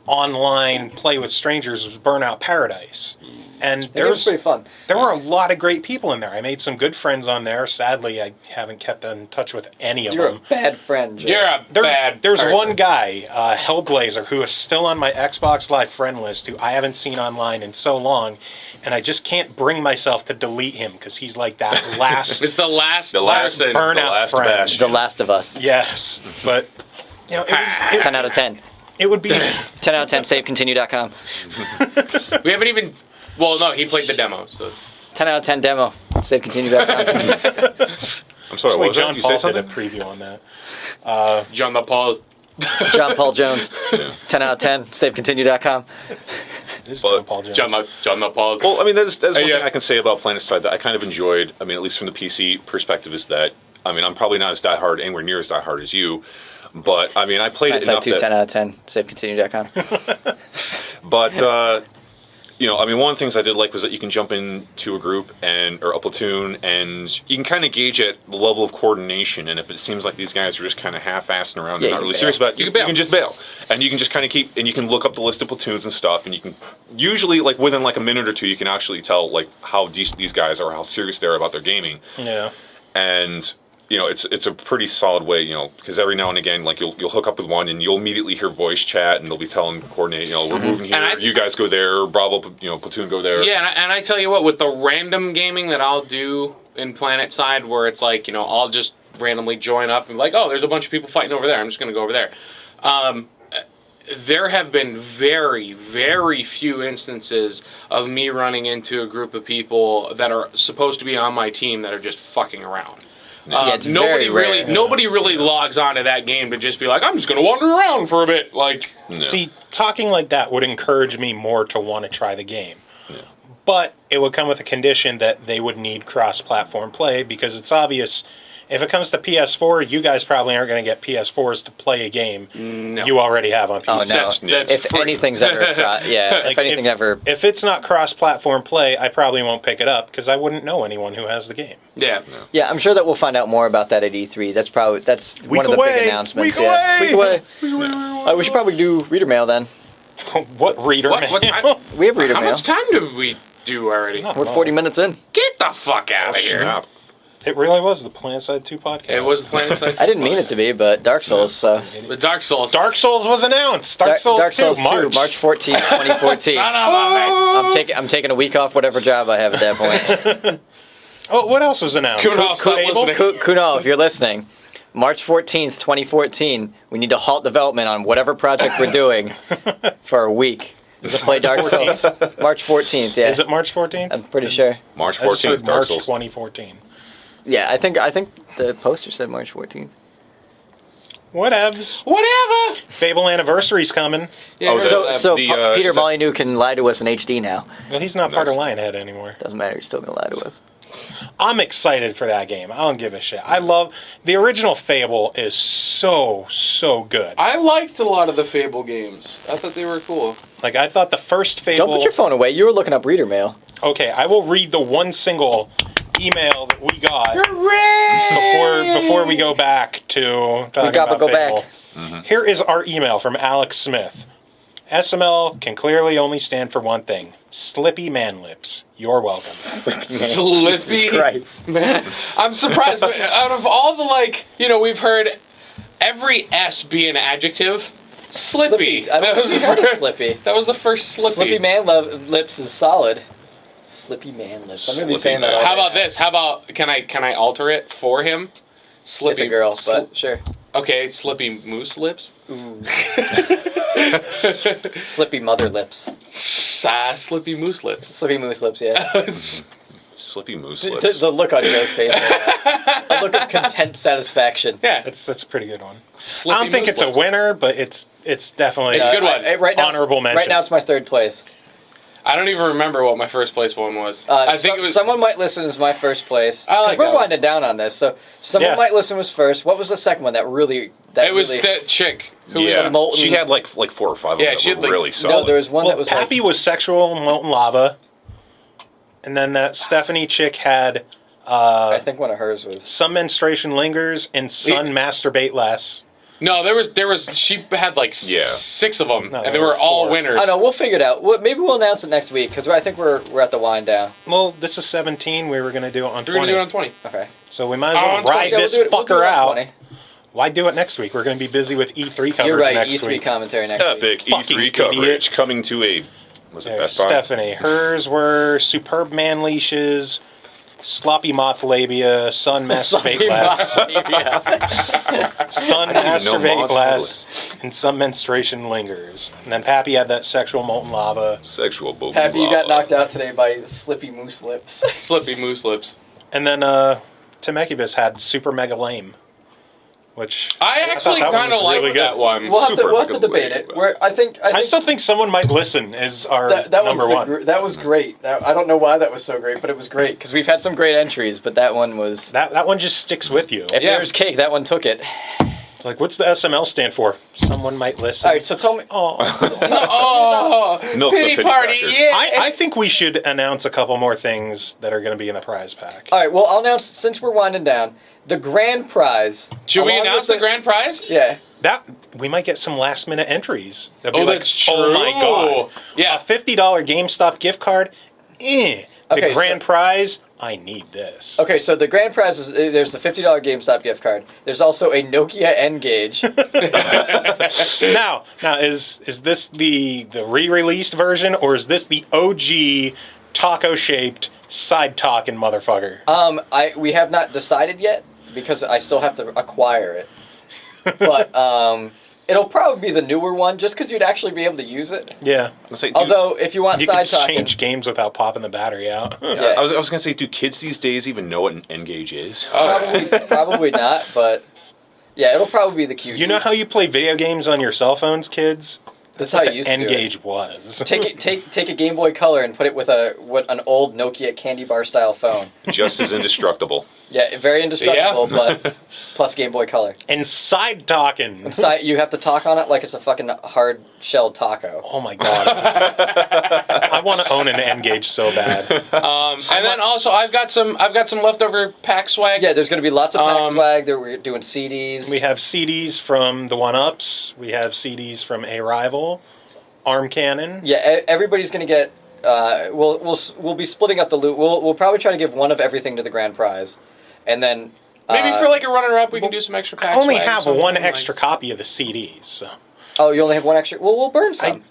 online play with strangers was Burnout Paradise. And it was pretty fun. There were a lot of great people in there. I made some good friends on there. Sadly, I haven't kept in touch with any of them. You're a bad friend, Jay. You're a bad There's one guy, Hellblazer, who is still on my Xbox Live friend list, who I haven't seen online in so long, and I just can't bring myself to delete him, because he's like that last... It's the last Burnout friend. Bastion. The Last of Us. Yes, but... it was, 10 out of 10. It would be... 10 out of 10, savecontinue.com. We haven't even... Well, no, he played the demo, so... 10 out of 10 demo, savecontinue.com. I'm sorry, what was John that? You Paul say did something? a preview on that. John Paul. John Paul Jones. 10 out of 10, savecontinue.com. It is John Paul Jones. John Paul. Well, I mean, there's one thing I can say about Planetside that I kind of enjoyed, I mean, at least from the PC perspective, is that, I mean, I'm probably not as diehard, anywhere near as diehard as you, but, I mean, I played it enough 10 out of 10, savecontinue.com. But, you know, I mean, one of the things I did like was that you can jump into a group or a platoon, and you can kind of gauge at the level of coordination. And if it seems like these guys are just kind of half-assing around and not really serious about it, you can just bail. And you can just kind of and you can look up the list of platoons and stuff, and you can usually, like, within like a minute or two, you can actually tell like how decent these guys are, how serious they are about their gaming. Yeah. And you know, it's a pretty solid way, you know, because every now and again, like, you'll hook up with one and you'll immediately hear voice chat and they'll be telling, coordinate, you know, we're moving here, you guys go there, Bravo, you know, platoon go there. Yeah, and I tell you what, with the random gaming that I'll do in Planetside, where it's like, you know, I'll just randomly join up and like, oh, there's a bunch of people fighting over there. I'm just going to go over there. There have been very, very few instances of me running into a group of people that are supposed to be on my team that are just fucking around. It's very rare. Nobody really logs onto that game to just be like, I'm just going to wander around for a bit. Like, See, talking like that would encourage me more to want to try the game. Yeah. But it would come with a condition that they would need cross-platform play, because it's obvious if it comes to PS4, you guys probably aren't going to get PS4s to play a game you already have on PC. Oh, no. If anything's ever, if anything ever... If it's not cross-platform play, I probably won't pick it up, because I wouldn't know anyone who has the game. Yeah. Yeah, I'm sure that we'll find out more about that at E3. That's one of the big announcements. Week away! We should probably do reader mail then. What reader mail? What time? We have reader mail. How much time did we do already? We're 40 minutes in. Get the fuck out of here. Snap. It really was the Planetside 2 podcast. It was the Planetside 2. I didn't mean it to be, but Dark Souls, so... The Dark Souls. Dark Souls was announced. Dark Souls 2, March 14, 2014. Son of a bitch. I'm taking a week off whatever job I have at that point. Oh, what else was announced? Kunal, if you're listening, March 14th, 2014, we need to halt development on whatever project we're doing for a week. To play Dark Souls. March 14th, yeah. Is it March 14th? I'm pretty sure. March I just 14th, heard Dark March Souls. 2014. Yeah, I think the poster said March 14th. Whatevs. Whatever. Fable Anniversary's coming. Yeah, Peter Molyneux can lie to us in HD now. Well, he's not part of Lionhead anymore. Doesn't matter, he's still going to lie to us. I'm excited for that game. I don't give a shit. I love... The original Fable is so good. I liked a lot of the Fable games. I thought they were cool. Like, I thought the first Fable... Don't put your phone away. You were looking up reader mail. Okay, I will read the one single email that we got before we go back to talking about Fable. Back. Mm-hmm. Here is our email from Alex Smith. SML can clearly only stand for one thing. Slippy man lips. You're welcome. Slippy Christ. man. I'm surprised. Out of all the, we've heard every S be an adjective. Slippy. I don't know Slippy. That was the first Slippy. Slippy man lips is solid. Slippy man lips. I'm going to be saying that all How day. about this? How about, can I alter it for him? Slippy. It's a girl, but sure. Okay, Slippy moose lips. Ooh. Slippy mother lips. Slippy moose lips. Slippy moose lips, yeah. Slippy moose lips. The look on Joe's face. A look of content satisfaction. Yeah. That's a pretty good one. Slippy I don't think moose it's a lips. winner, but it's definitely It's a good one. Right now, honorable mention. Right now it's my third place. I don't even remember what my first place one was. I think it was... Someone might listen as my first place. I like we're that one. winding down on this, so someone might listen was first. What was the second one that really... It was that chick. Who was a molten... She had like 4 or 5 of them she that had were really solid. No, there was one that was Pappy was sexual molten lava. And then that Stephanie chick had... I think one of hers was... Some menstruation lingers and sun masturbate less. No, there was. She had 6 of them, No, and they were all 4. winners. I know. We'll figure it out. Maybe we'll announce it next week because I think we're at the wind down. Well, this is 17. We were going to do it on 20. We're gonna do it on 20. Okay. So we might as well ride this we'll do fucker it on out. 20. Why do it next week? We're going to be busy with E3 coverage You're right. next E3 week. commentary next week. Epic Fucking E3 coverage coming to a... Was it Best Buy? Stephanie. Hers were superb man leashes, sloppy moth labia, sun masturbate less, sun masturbate less, and some menstruation lingers. And then Pappy had that sexual molten lava. Sexual booby Pappy, you got lava. knocked out today by Slippy Moose Lips. Slippy moose lips. And then Temecubus had super mega lame, which I actually thought that one kind of was liked really good. that one. We'll have to Super debate it. lame. I still think someone might listen. Is our that number one. That was great. I don't know why that was so great, but it was great because we've had some great entries, but that one was. That one just sticks with you. If there's cake, that one took it. It's like, what's the SML stand for? Someone might listen. All right, so tell me. Oh, Milk the pity pity party, cracker. yeah. I think we should announce a couple more things that are going to be in the prize pack. All right, well, I'll announce since we're winding down the grand prize. Should we along announce with the grand prize? Yeah. That we might get some last minute entries. That'd be That's true. oh my god! Yeah. A $50 GameStop gift card. The Okay, grand prize. I need this. Okay, so the grand prize is there's the $50 GameStop gift card. There's also a NOKIA N-GAGE. Now is this the re-released version, or is this the OG taco shaped side talking motherfucker? We have not decided yet. because I still have to acquire it. But it'll probably be the newer one, just because you'd actually be able to use it. Yeah. Although, if you want you side can talking, change games without popping the battery out. Yeah. I was going to say, do kids these days even know what an N-GAGE is? probably not. But yeah, it'll probably be the QD. You know how you play video games on your cell phones, kids? That's how you used to do it. N-GAGE was. Take a Game Boy Color and put it with an old Nokia candy bar style phone. Just as indestructible. Yeah, very indestructible, but plus Game Boy Color. And side talking. You have to talk on it like it's a fucking hard shelled taco. Oh my god. I want to own an N-GAGE so bad. And then also I've got some leftover pack swag. Yeah, there's going to be lots of pack swag. We're doing CDs. We have CDs from the 1-Ups. We have CDs from A Rival, Arm Cannon. Yeah, everybody's going to get. We'll be splitting up the loot. We'll probably try to give one of everything to the grand prize, and then maybe for like a runner-up, we can do some extra pack. I only swag have one extra copy of the CDs. So. Oh, you only have one extra. Well, we'll burn some.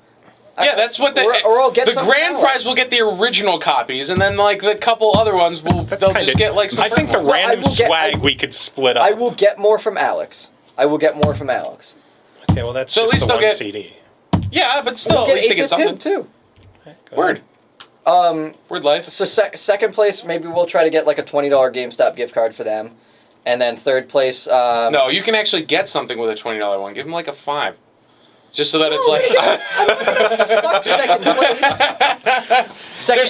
Yeah, that's what or I'll get the some grand prize will get the original copies, and then like the couple other ones they'll just get like some. I think the random swag we could split up. I will get more from Alex. Okay, well that's so just at least the one get, CD. Yeah, but still, at least they get something too. Okay, Word. Word life. So second place, maybe we'll try to get like a $20 GameStop gift card for them, and then third place. No, you can actually get something with a $20 one. Give them like a $5, just so that it's like. Fuck second place. They're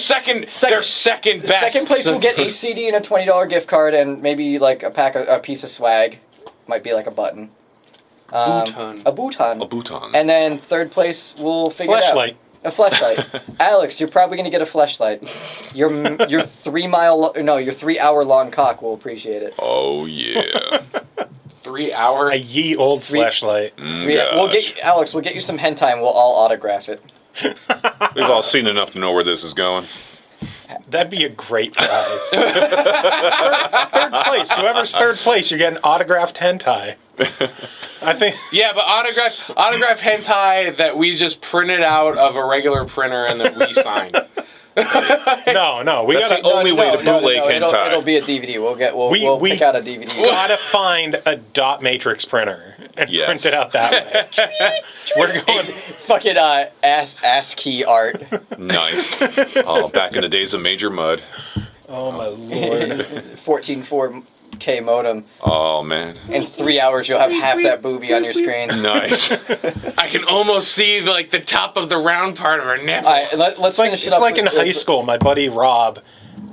second best. Second place will get a CD and a $20 gift card, and maybe like a piece of swag. Might be like a button. A bouton. And then third place, we'll figure it out. A fleshlight. Alex, you're probably going to get a fleshlight. Your 3 hour long cock will appreciate it. Oh, yeah. 3 hour? A ye old fleshlight. We'll get you some hentai and we'll all autograph it. We've all seen enough to know where this is going. That'd be a great prize. third place. Whoever's third place, you're getting autographed hentai. I think. Yeah, but autograph hentai that we just printed out of a regular printer and that we signed. No, we That's gotta. the only way to bootleg hentai. It'll be a DVD. We'll pick out a DVD. We gotta find a dot matrix printer and print it out that way. We're going fucking ASCII art. Nice. Oh, back in the days of Major Mud. Oh my lord. 14.4K modem. Oh man. In 3 hours, you'll have half that boobie on your screen. Nice. I can almost see like the top of the round part of her nipple. All right, let's finish it up. It's like in high school. My buddy Rob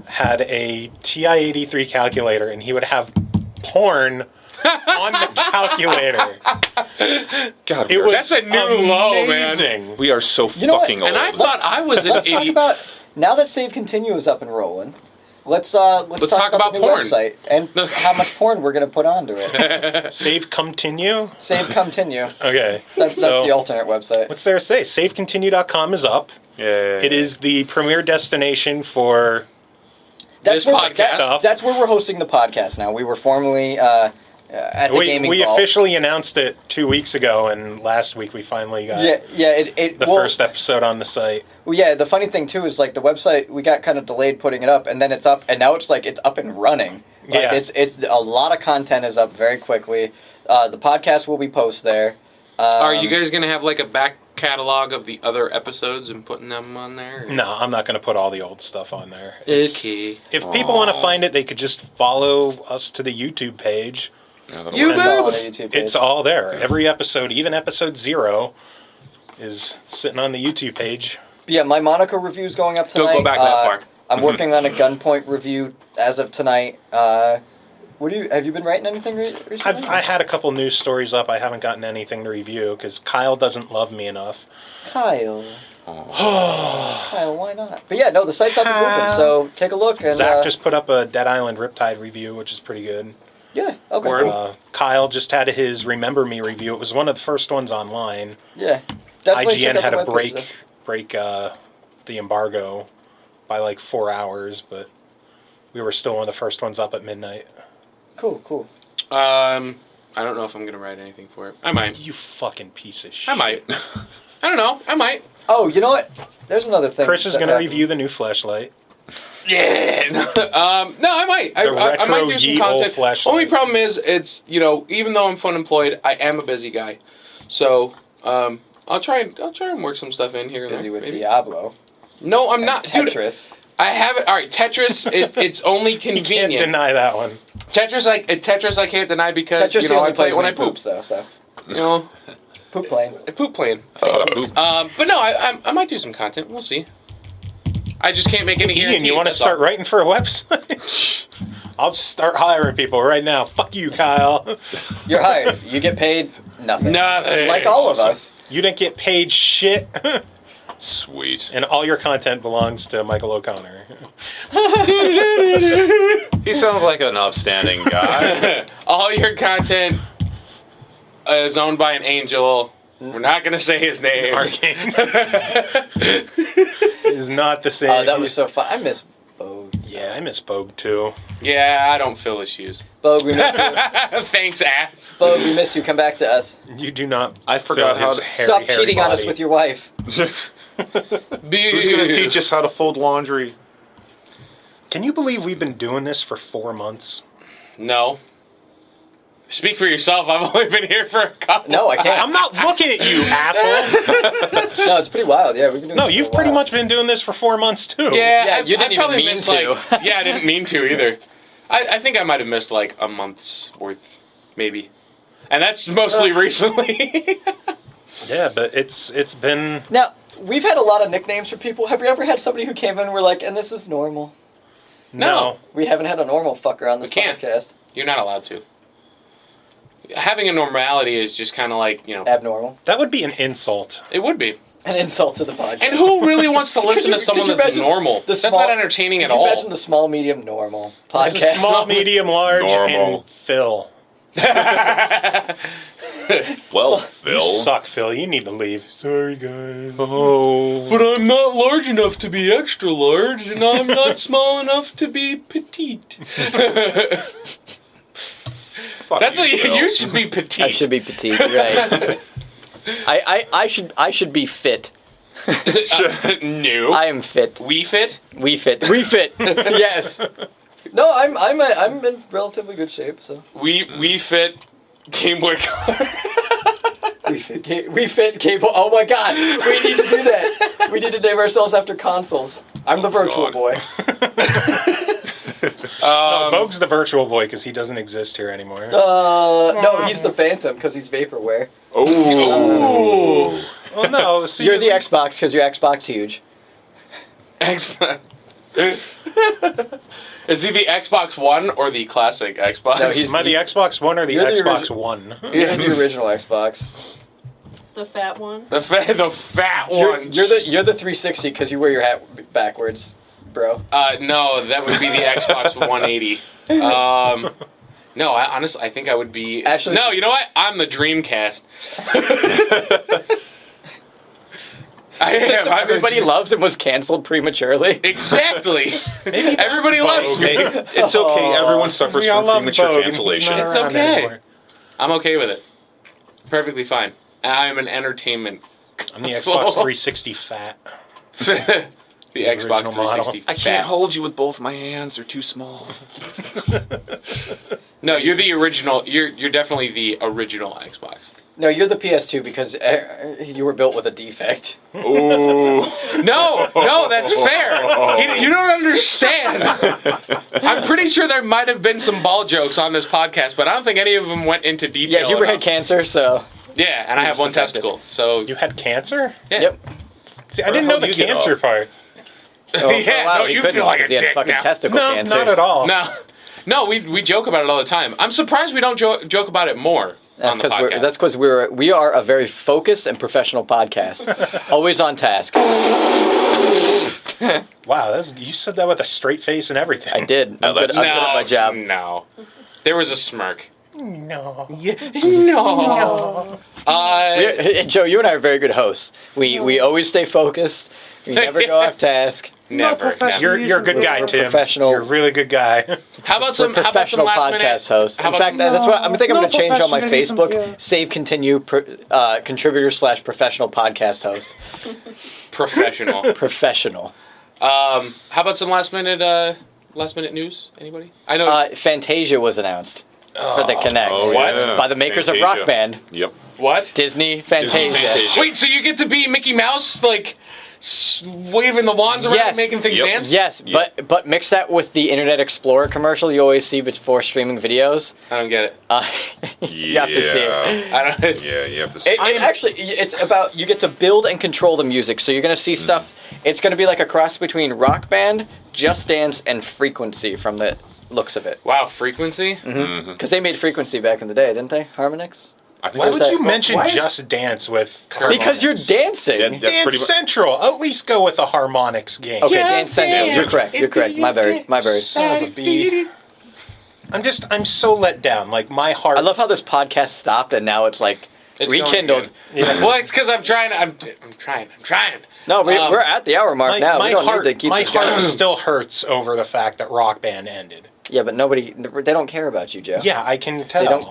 had a TI-83 calculator, and he would have porn on the calculator. God, that's a new low, man. We are so fucking old. And I thought I was an Let's talk idiot. about now that Save Continue is up and rolling. Let's talk about the new porn. website and how much porn we're gonna put onto it. Save Continue? Save Continue. Okay. That's the alternate website. What's there to say? SaveContinue.com is up. Yeah. It is the premier destination for podcast. That's where we're hosting the podcast now. We were formerly at the Gaming We Vault. officially announced it 2 weeks ago, and last week we finally got the first episode on the site. Well, yeah, the funny thing, too, is, like, the website, we got kind of delayed putting it up, and then it's up, and now it's up and running. Like, Yeah. It's a lot of content is up very quickly. The podcast will be posted there. Are you guys going to have, like, a back catalog of the other episodes and putting them on there? Or? No, I'm not going to put all the old stuff on there. Okay. If people want to find it, they could just follow us to the YouTube page. It's all there. Every episode, even episode 0, is sitting on the YouTube page. Yeah, my Monaco review is going up tonight. Don't go back that far. I'm working on a Gunpoint review as of tonight. Have you been writing anything recently? I had a couple news stories up. I haven't gotten anything to review because Kyle doesn't love me enough. Kyle, why not? But yeah, no, the site's up and moving, so take a look. And Zach just put up a Dead Island Riptide review, which is pretty good. Yeah, okay. Kyle just had his Remember Me review. It was one of the first ones online. Yeah, definitely. IGN had to webpage, break the embargo by like 4 hours, but we were still one of the first ones up at midnight. Cool. I don't know if I'm going to write anything for it. I might. You fucking piece of shit. I might. I don't know. I might. Oh, you know what? There's another thing. Chris is going to review the new fleshlight. Yeah. No, I might. I might do some ye olde content. flashlight. Only problem is, it's, even though I'm fun employed, I am a busy guy. So, I'll try and work some stuff in here and Busy there. with maybe. Diablo. No, I'm not. Tetris. Dude, I have it. All right, Tetris. It's only You convenient. can't deny that one. Tetris, I can't deny because Tetris I play it when I poop. though, so. Poop playing. Poop playing. But no, I might do some content. We'll see. I just can't make any guarantees. Ian, you want to start writing for a website? I'll just start hiring people right now. Fuck you, Kyle. You're hired. You get paid nothing. Nothing. Like all of us. You didn't get paid shit. Sweet. And all your content belongs to Michael O'Connor. He sounds like an upstanding guy. All your content is owned by an angel. We're not going to say his name. Arcane. Is not the same. Oh, that was so fun. I miss Bogue. Yeah, I miss Bogue too. Yeah, I don't fill his shoes. Bogue, we miss you. Thanks, ass. Bogue, we miss you. Come back to us. You do not. I forgot fill how his to- hairy, Stop hairy cheating on us body. with your wife. Who's going to teach us how to fold laundry? Can you believe we've been doing this for 4 months? No. Speak for yourself. I've only been here for a couple. No, I can't. I'm not looking at you, asshole. No, it's pretty wild. Yeah, we've been doing No, this for you've a pretty while. much been doing this for 4 months too. Yeah, you didn't I probably even mean missed to. yeah, I didn't mean to either. I think I might have missed like a month's worth, maybe. And that's mostly recently. Yeah, but it's been. Now, we've had a lot of nicknames for people. Have you ever had somebody who came in and were like, and this is normal? No. We haven't had a normal fucker on this We can't. podcast. You're not allowed to. Having a normality is just kind of like, Abnormal. That would be an insult. it would be. An insult to the podcast. And who really wants to listen to Could someone you that's imagine normal? the That's small- not entertaining at Could you all. imagine the small, medium, normal podcast? This is small, medium, large, Normal. and Phil. Well, You Phil. suck, Phil. You need to leave. Sorry, guys. Oh. But I'm not large enough to be extra large, and I'm not small enough to be petite. Fuck That's what Phil. you should be petite. I should be petite, right? I should be fit. No. I am fit. We fit? We fit. We fit. Yes. No, I'm in relatively good shape. So We fit Game Boy Color. we fit cable. Oh my God, we need to do that. We need to name ourselves after consoles. I'm the virtual God. boy. No, Bogue's the virtual boy because he doesn't exist here anymore. No, he's the Phantom because he's vaporware. Oh. Well, no. See, You're the at least- Xbox because you're Xbox huge. Xbox. Is he the Xbox One or the classic Xbox? No, he's- Am I the Xbox One or the You're the Xbox One? You're the original Xbox. The fat one. the fat one. You're the 360 because you wear your hat backwards, bro. No, that would be the Xbox 180. No, I think I would be. Actually- no, you know what? I'm the Dreamcast. I am. I'm Everybody loves and was canceled prematurely. Exactly. Everybody loves me. It's okay. Everyone suffers We all from love premature Bogue, and he's cancellation. not It's around okay. anymore. I'm okay with it. Perfectly fine. I'm an entertainment. I'm the console. Xbox 360 fat. The Xbox original model. 360. I can't hold you with both my hands. They're too small. No, you're the original. You're definitely the original Xbox. No, you're the PS2 because you were built with a defect. Oh. No, that's fair. You don't understand. I'm pretty sure there might have been some ball jokes on this podcast, but I don't think any of them went into detail. Yeah, Huber had enough. cancer, so. Yeah, and I have one affected. testicle, so You had cancer? yeah. Yep. See, I didn't know the how'd you get cancer off? part. Oh, for a Yeah, while don't he you couldn't feel like a because he had dick fucking now. testicle No, cancer. not at all. No, we joke about it all the time. I'm surprised we don't joke about it more on the podcast. That's because we are a very focused and professional podcast, always on task. Wow, you said that with a straight face and everything. I did. I'm good, that's- I'm good at my job. No. There was a smirk. No. No. Joe, you and I are very good hosts. We always stay focused. We never go off task. Never. You're a good guy, We're Tim. professional. You're a really good guy. How about some Professional last podcast minute hosts. How In about fact, that's what I think I'm going to change on my professionalism, Facebook. yeah. Save continue contributor / professional podcast host. professional? Professional. How about some last minute news? Anybody? I know. Fantasia was announced for the Kinect. Oh, What? yeah. By the makers Fantasia. of Rock Band. Yep. What? Disney Fantasia. Fantasia. Wait, so you get to be Mickey Mouse, like waving the wands around, Yes. and making things Yep. dance? Yes, Yep. but mix that with the Internet Explorer commercial you always see before streaming videos. I don't get it. You have to see it. I don't. Yeah, you have to see It actually, it's about, you get to build and control the music. So you're going to see stuff, it's going to be like a cross between Rock Band, Just Dance, and Frequency from the looks of it. Wow, Frequency. Because they made Frequency back in the day, didn't they? Harmonix? I think Why so. would you mention why is- Just Dance with Because you're dancing. Yeah, that's Dance pretty much. Central. At least go with a harmonics game. Okay, Dance Central. You're correct. You're correct. My bad. Son of a bee. I'm so let down. Like my heart. I love how this podcast stopped and now it's like It's going rekindled. again. Well, it's because I'm trying. I'm trying. No, we're at the hour mark now. We don't need to keep my this going. heart still hurts over the fact that Rock Band ended. Yeah, but they don't care about you, Joe. Yeah, I can tell. They don't-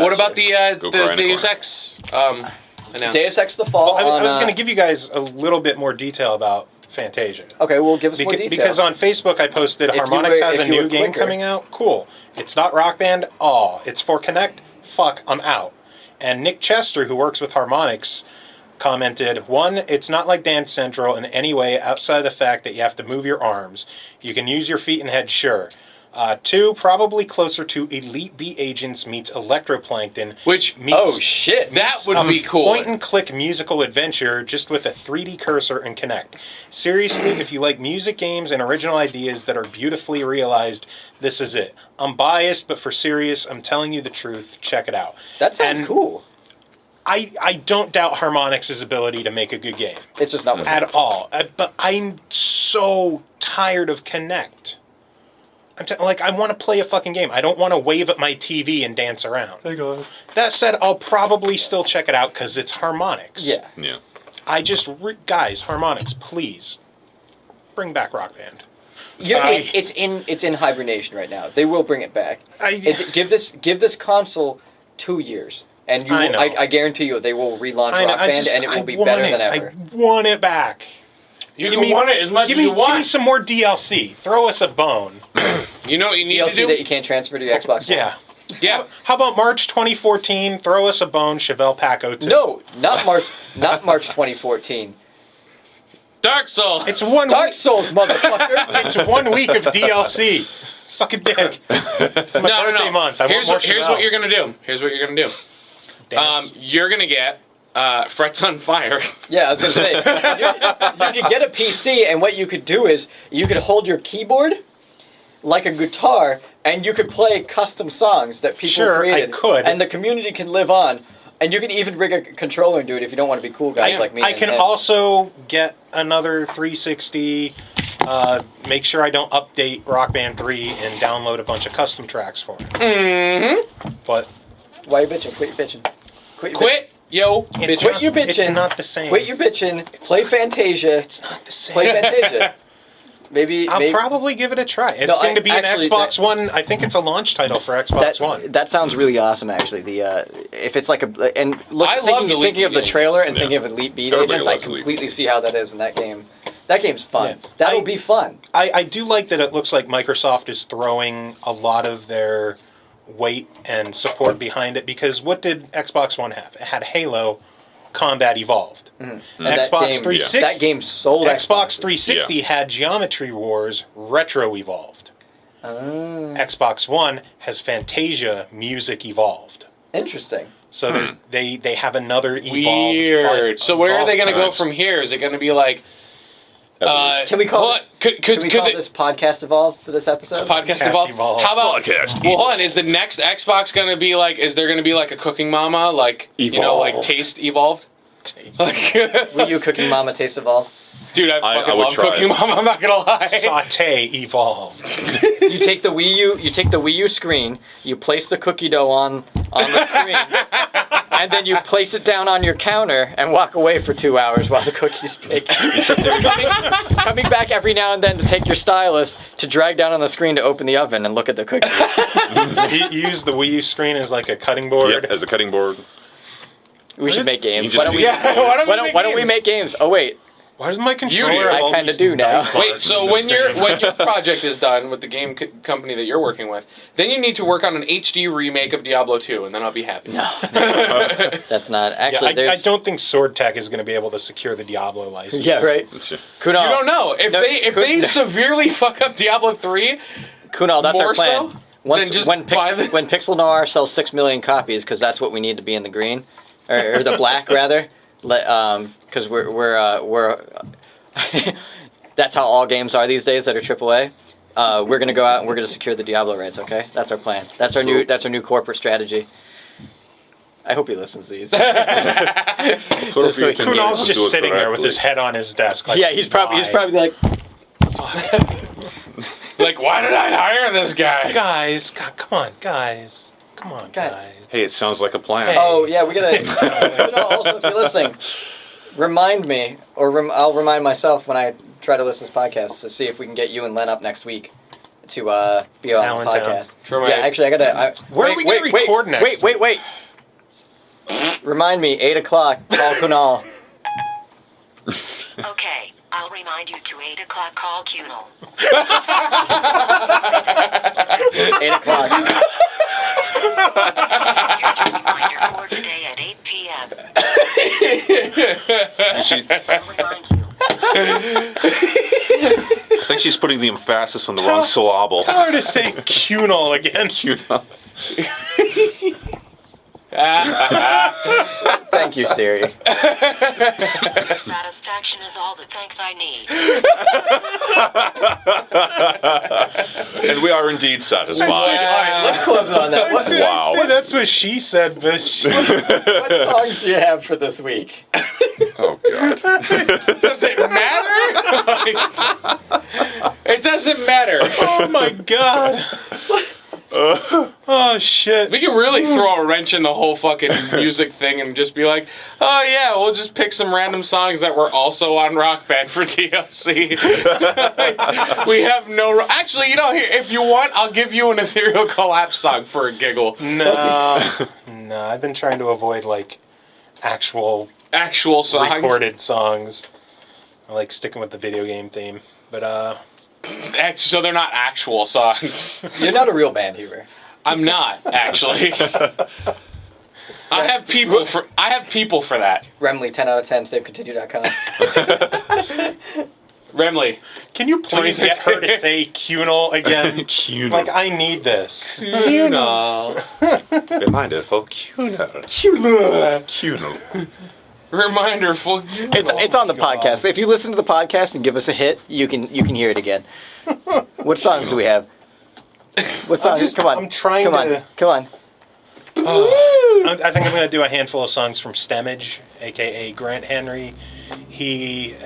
What about the Go cry in a Deus corner. Ex announcement? Deus Ex the Fall. I was on, going to give you guys a little bit more detail about Fantasia. Okay, well, give us more detail. Because on Facebook I posted If you Harmonix were- has a if you were new game quicker. coming out. Cool. It's not Rock Band. Aw. It's for Kinect. Fuck. I'm out. And Nick Chester, who works with Harmonix, commented, 1, it's not like Dance Central in any way outside of the fact that you have to move your arms. You can use your feet and head, sure. 2, probably closer to Elite Beat Agents meets Electroplankton, Which meets oh shit! that would be cool. point-and-click musical adventure just with a 3D cursor and Kinect. Seriously, if you like music games and original ideas that are beautifully realized, this is it. I'm biased, but for serious, I'm telling you the truth. Check it out. That sounds And cool. I don't doubt Harmonix's ability to make a good game. It's just not what At all. But I'm so tired of Kinect. I want to play a fucking game. I don't want to wave at my TV and dance around. Hey guys. That said, I'll probably still check it out because it's Harmonix. Yeah. Yeah. Guys, Harmonix, please bring back Rock Band. It's in hibernation right now. They will bring it back. Give this console 2 years, and you I will, know. I guarantee you they will relaunch Rock Band, and it will be better than ever. I want it back. You can want it as much as you Give me want. some more DLC. Throw us a bone. You know what you need to DLC do? that you can't transfer to your Xbox One. Yeah. Yeah. How about March 2014? Throw us a bone, Chevelle Paco 2. No, not March 2014. Dark Souls. It's 1 Dark week. Souls, motherfucker. It's 1 week of DLC. Suck a dick. It's my birthday month. I Here's want more here's Chevelle. what you're gonna do. Here's what you're gonna do. Dance. You're gonna get Frets on Fire. Yeah, I was gonna say you could get a PC, and what you could do is you could hold your keyboard like a guitar, and you could play custom songs that people Sure, created. I could. And the community can live on. And you can even rig a controller and do it if you don't want to be cool guys like me. I can also get another 360. Make sure I don't update Rock Band 3 and download a bunch of custom tracks for it. Mm-hmm. But Why you bitching? Quit your bitching. Quit, yo. it's Quit not, your bitching. It's not the same. Quit your bitching. Play Fantasia. It's not the same. Play Fantasia. Maybe I'll probably give it a try. It's No, going to be actually, an Xbox One. I think it's a launch title for Xbox One. That sounds really awesome, actually. If it's like and look, I love the thinking of the Elite Beat trailer and Agents. thinking of Elite Beat Everybody Agents, I loves Elite completely see how that is in that game. That game's fun. Yeah. That'll be fun. I do like that it looks like Microsoft is throwing a lot of their weight and support behind it, because what did Xbox One have? It had Halo, Combat Evolved. And Xbox 360 That game sold. Xbox 360 had Geometry Wars Retro Evolved. Xbox One has Fantasia Music Evolved. Interesting. So they have another evolved. Weird. So where are they going to go Nice. from here? Is it going to be like? Can we call hold on. Could Can we call the this podcast evolved for this episode? podcast Podcast evolve? evolve. How about Podcast Well, hold on. Is the next Xbox going to be like? Is there going to be like a Cooking Mama, like like Evolved. Taste Evolved? Like, Will you Cooking Mama Taste Evolved? dude, I I fucking would love try Cooking it. Mama. I'm not gonna lie. Saute Evolved. You take the Wii U screen, you place the cookie dough on the screen, and then you place it down on your counter and walk away for 2 hours while the cookies bake. coming back every now and then to take your stylus to drag down on the screen to open the oven and look at the cookies. You use the Wii U screen as like a cutting board. Yep, as a cutting board. We should make games. You Why just don't we? need- Yeah, why don't we Why don't we make games? Oh wait, Why does my controller have I all kinda these do now. knife Wait, marks so in this when your thing? project is done with the game company that you're working with, then you need to work on an HD remake of Diablo 2, and then I'll be happy. No. That's not. Actually, I don't think Sword Tech is going to be able to secure the Diablo license. Yeah, right. Kunal, You don't know. If they severely fuck up Diablo 3, Kunal, that's more our plan. so Once, than just when buy when Pixel Noir sells 6 million copies, because that's what we need to be in the green, or the black rather, because we're that's how all games are these days that are AAA. We're gonna go out and we're gonna secure the Diablo rights. Okay, that's our plan. That's our new corporate strategy. I hope he listens to these. Kunal's just sitting there with his head on his desk. Like, yeah, he's probably like, like, why did I hire this guy? guys, come on, guys. Hey, it sounds like a plan. Hey. oh yeah, we gotta. Also, if you're listening, remind me, or I'll remind myself when I try to listen to this podcast to see if we can get you and Len up next week to be on the Allentown. podcast. For my- Yeah, actually, I gotta. Where are we gonna record next Wait. Remind me, 8 o'clock. Call Kunal. Okay, I'll remind you to 8 o'clock call Kunal. 8 o'clock. Here's a reminder for today at 8 p.m. I'll remind you. I think she's putting the emphasis on the wrong syllable. Tell her to say Kunal again. Thank you, Siri. Your satisfaction is all the thanks I need. And we are indeed satisfied. All right, let's close it on that. Wow. I'd say that's what she said, bitch. What songs do you have for this week? Oh, God. Does it matter? It doesn't matter. Oh my god. Oh shit. We can really throw a wrench in the whole fucking music thing and just be like, oh yeah, we'll just pick some random songs that were also on Rock Band for DLC. We have no... Actually, here, if you want, I'll give you an Ethereal Collapse song for a giggle. No, I've been trying to avoid, like, actual songs. recorded songs. I like sticking with the video game theme. But, So they're not actual songs. You're not a real band hero. I'm not, actually. I have people for that. Remley, 10 out of 10, savecontinue.com. Remley. can you please get her to say Kunal again? Kunal. Like, I need this. Kunal. Reminder for Kunal. Reminder for It's on the podcast. If you listen to the podcast and give us a hit, you can hear it again. What songs do we have? What songs? Come on. I'm trying Come to... on. Come on. I think I'm going to do a handful of songs from Stemage, a.k.a. Grant Henry. He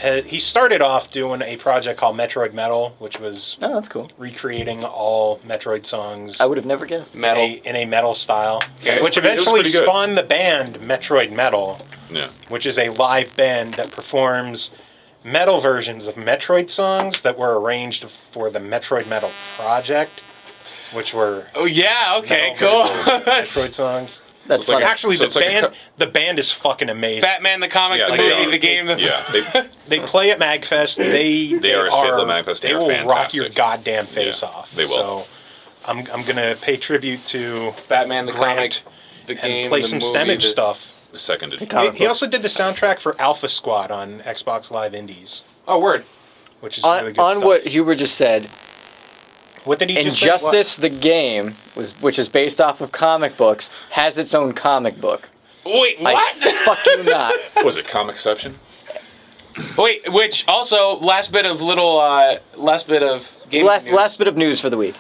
started off doing a project called Metroid Metal, which was Oh, that's cool. recreating all Metroid songs I would have never guessed. metal. in a metal style, Okay. which It was eventually pretty good. spawned the band Metroid Metal, Yeah. which is a live band that performs metal versions of Metroid songs that were arranged for the Metroid Metal project, which were Oh yeah, okay, metal cool. versions of Metroid songs. That's It's like funny. Actually, So it's like the band is fucking amazing. Batman the comic, Yeah, the they movie, are. the game. They play at MAGFest. They are a staple at MAGFest. They They are will rock fantastic. your goddamn face Yeah, off. they will. So I'm gonna pay tribute to Batman the Grant comic, the and game, play the some movie, Stemage the- stuff. Seconded. He also did the soundtrack for Alpha Squad on Xbox Live Indies, Oh, word. which is really good On stuff. what Huber just said, What did he just say? Injustice the game, which is based off of comic books, has its own comic book. Wait, what? I fuck you not. Was it Comicception? Wait, which also last bit of game news. Last bit of news for the week.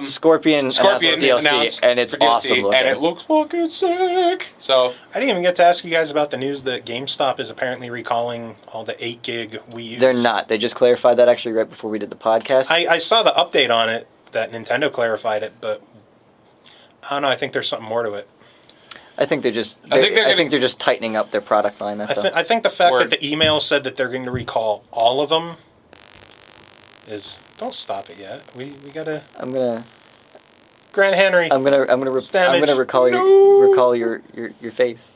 Scorpion Scorpion announced DLC, announced and it's for DLC, awesome looking. and it looks fucking sick. So I didn't even get to ask you guys about the news that GameStop is apparently recalling all the 8 gig Wii U's. They're not. They just clarified that actually right before we did the podcast. I saw the update on it that Nintendo clarified it, but I don't know. I think there's something more to it. I think they're just. I think they're just tightening up their product line. That's all. I think the fact Word. that the email said that they're going to recall all of them is... Don't stop it yet. We gotta... I'm gonna Grant Henry. recall Stemage. your face.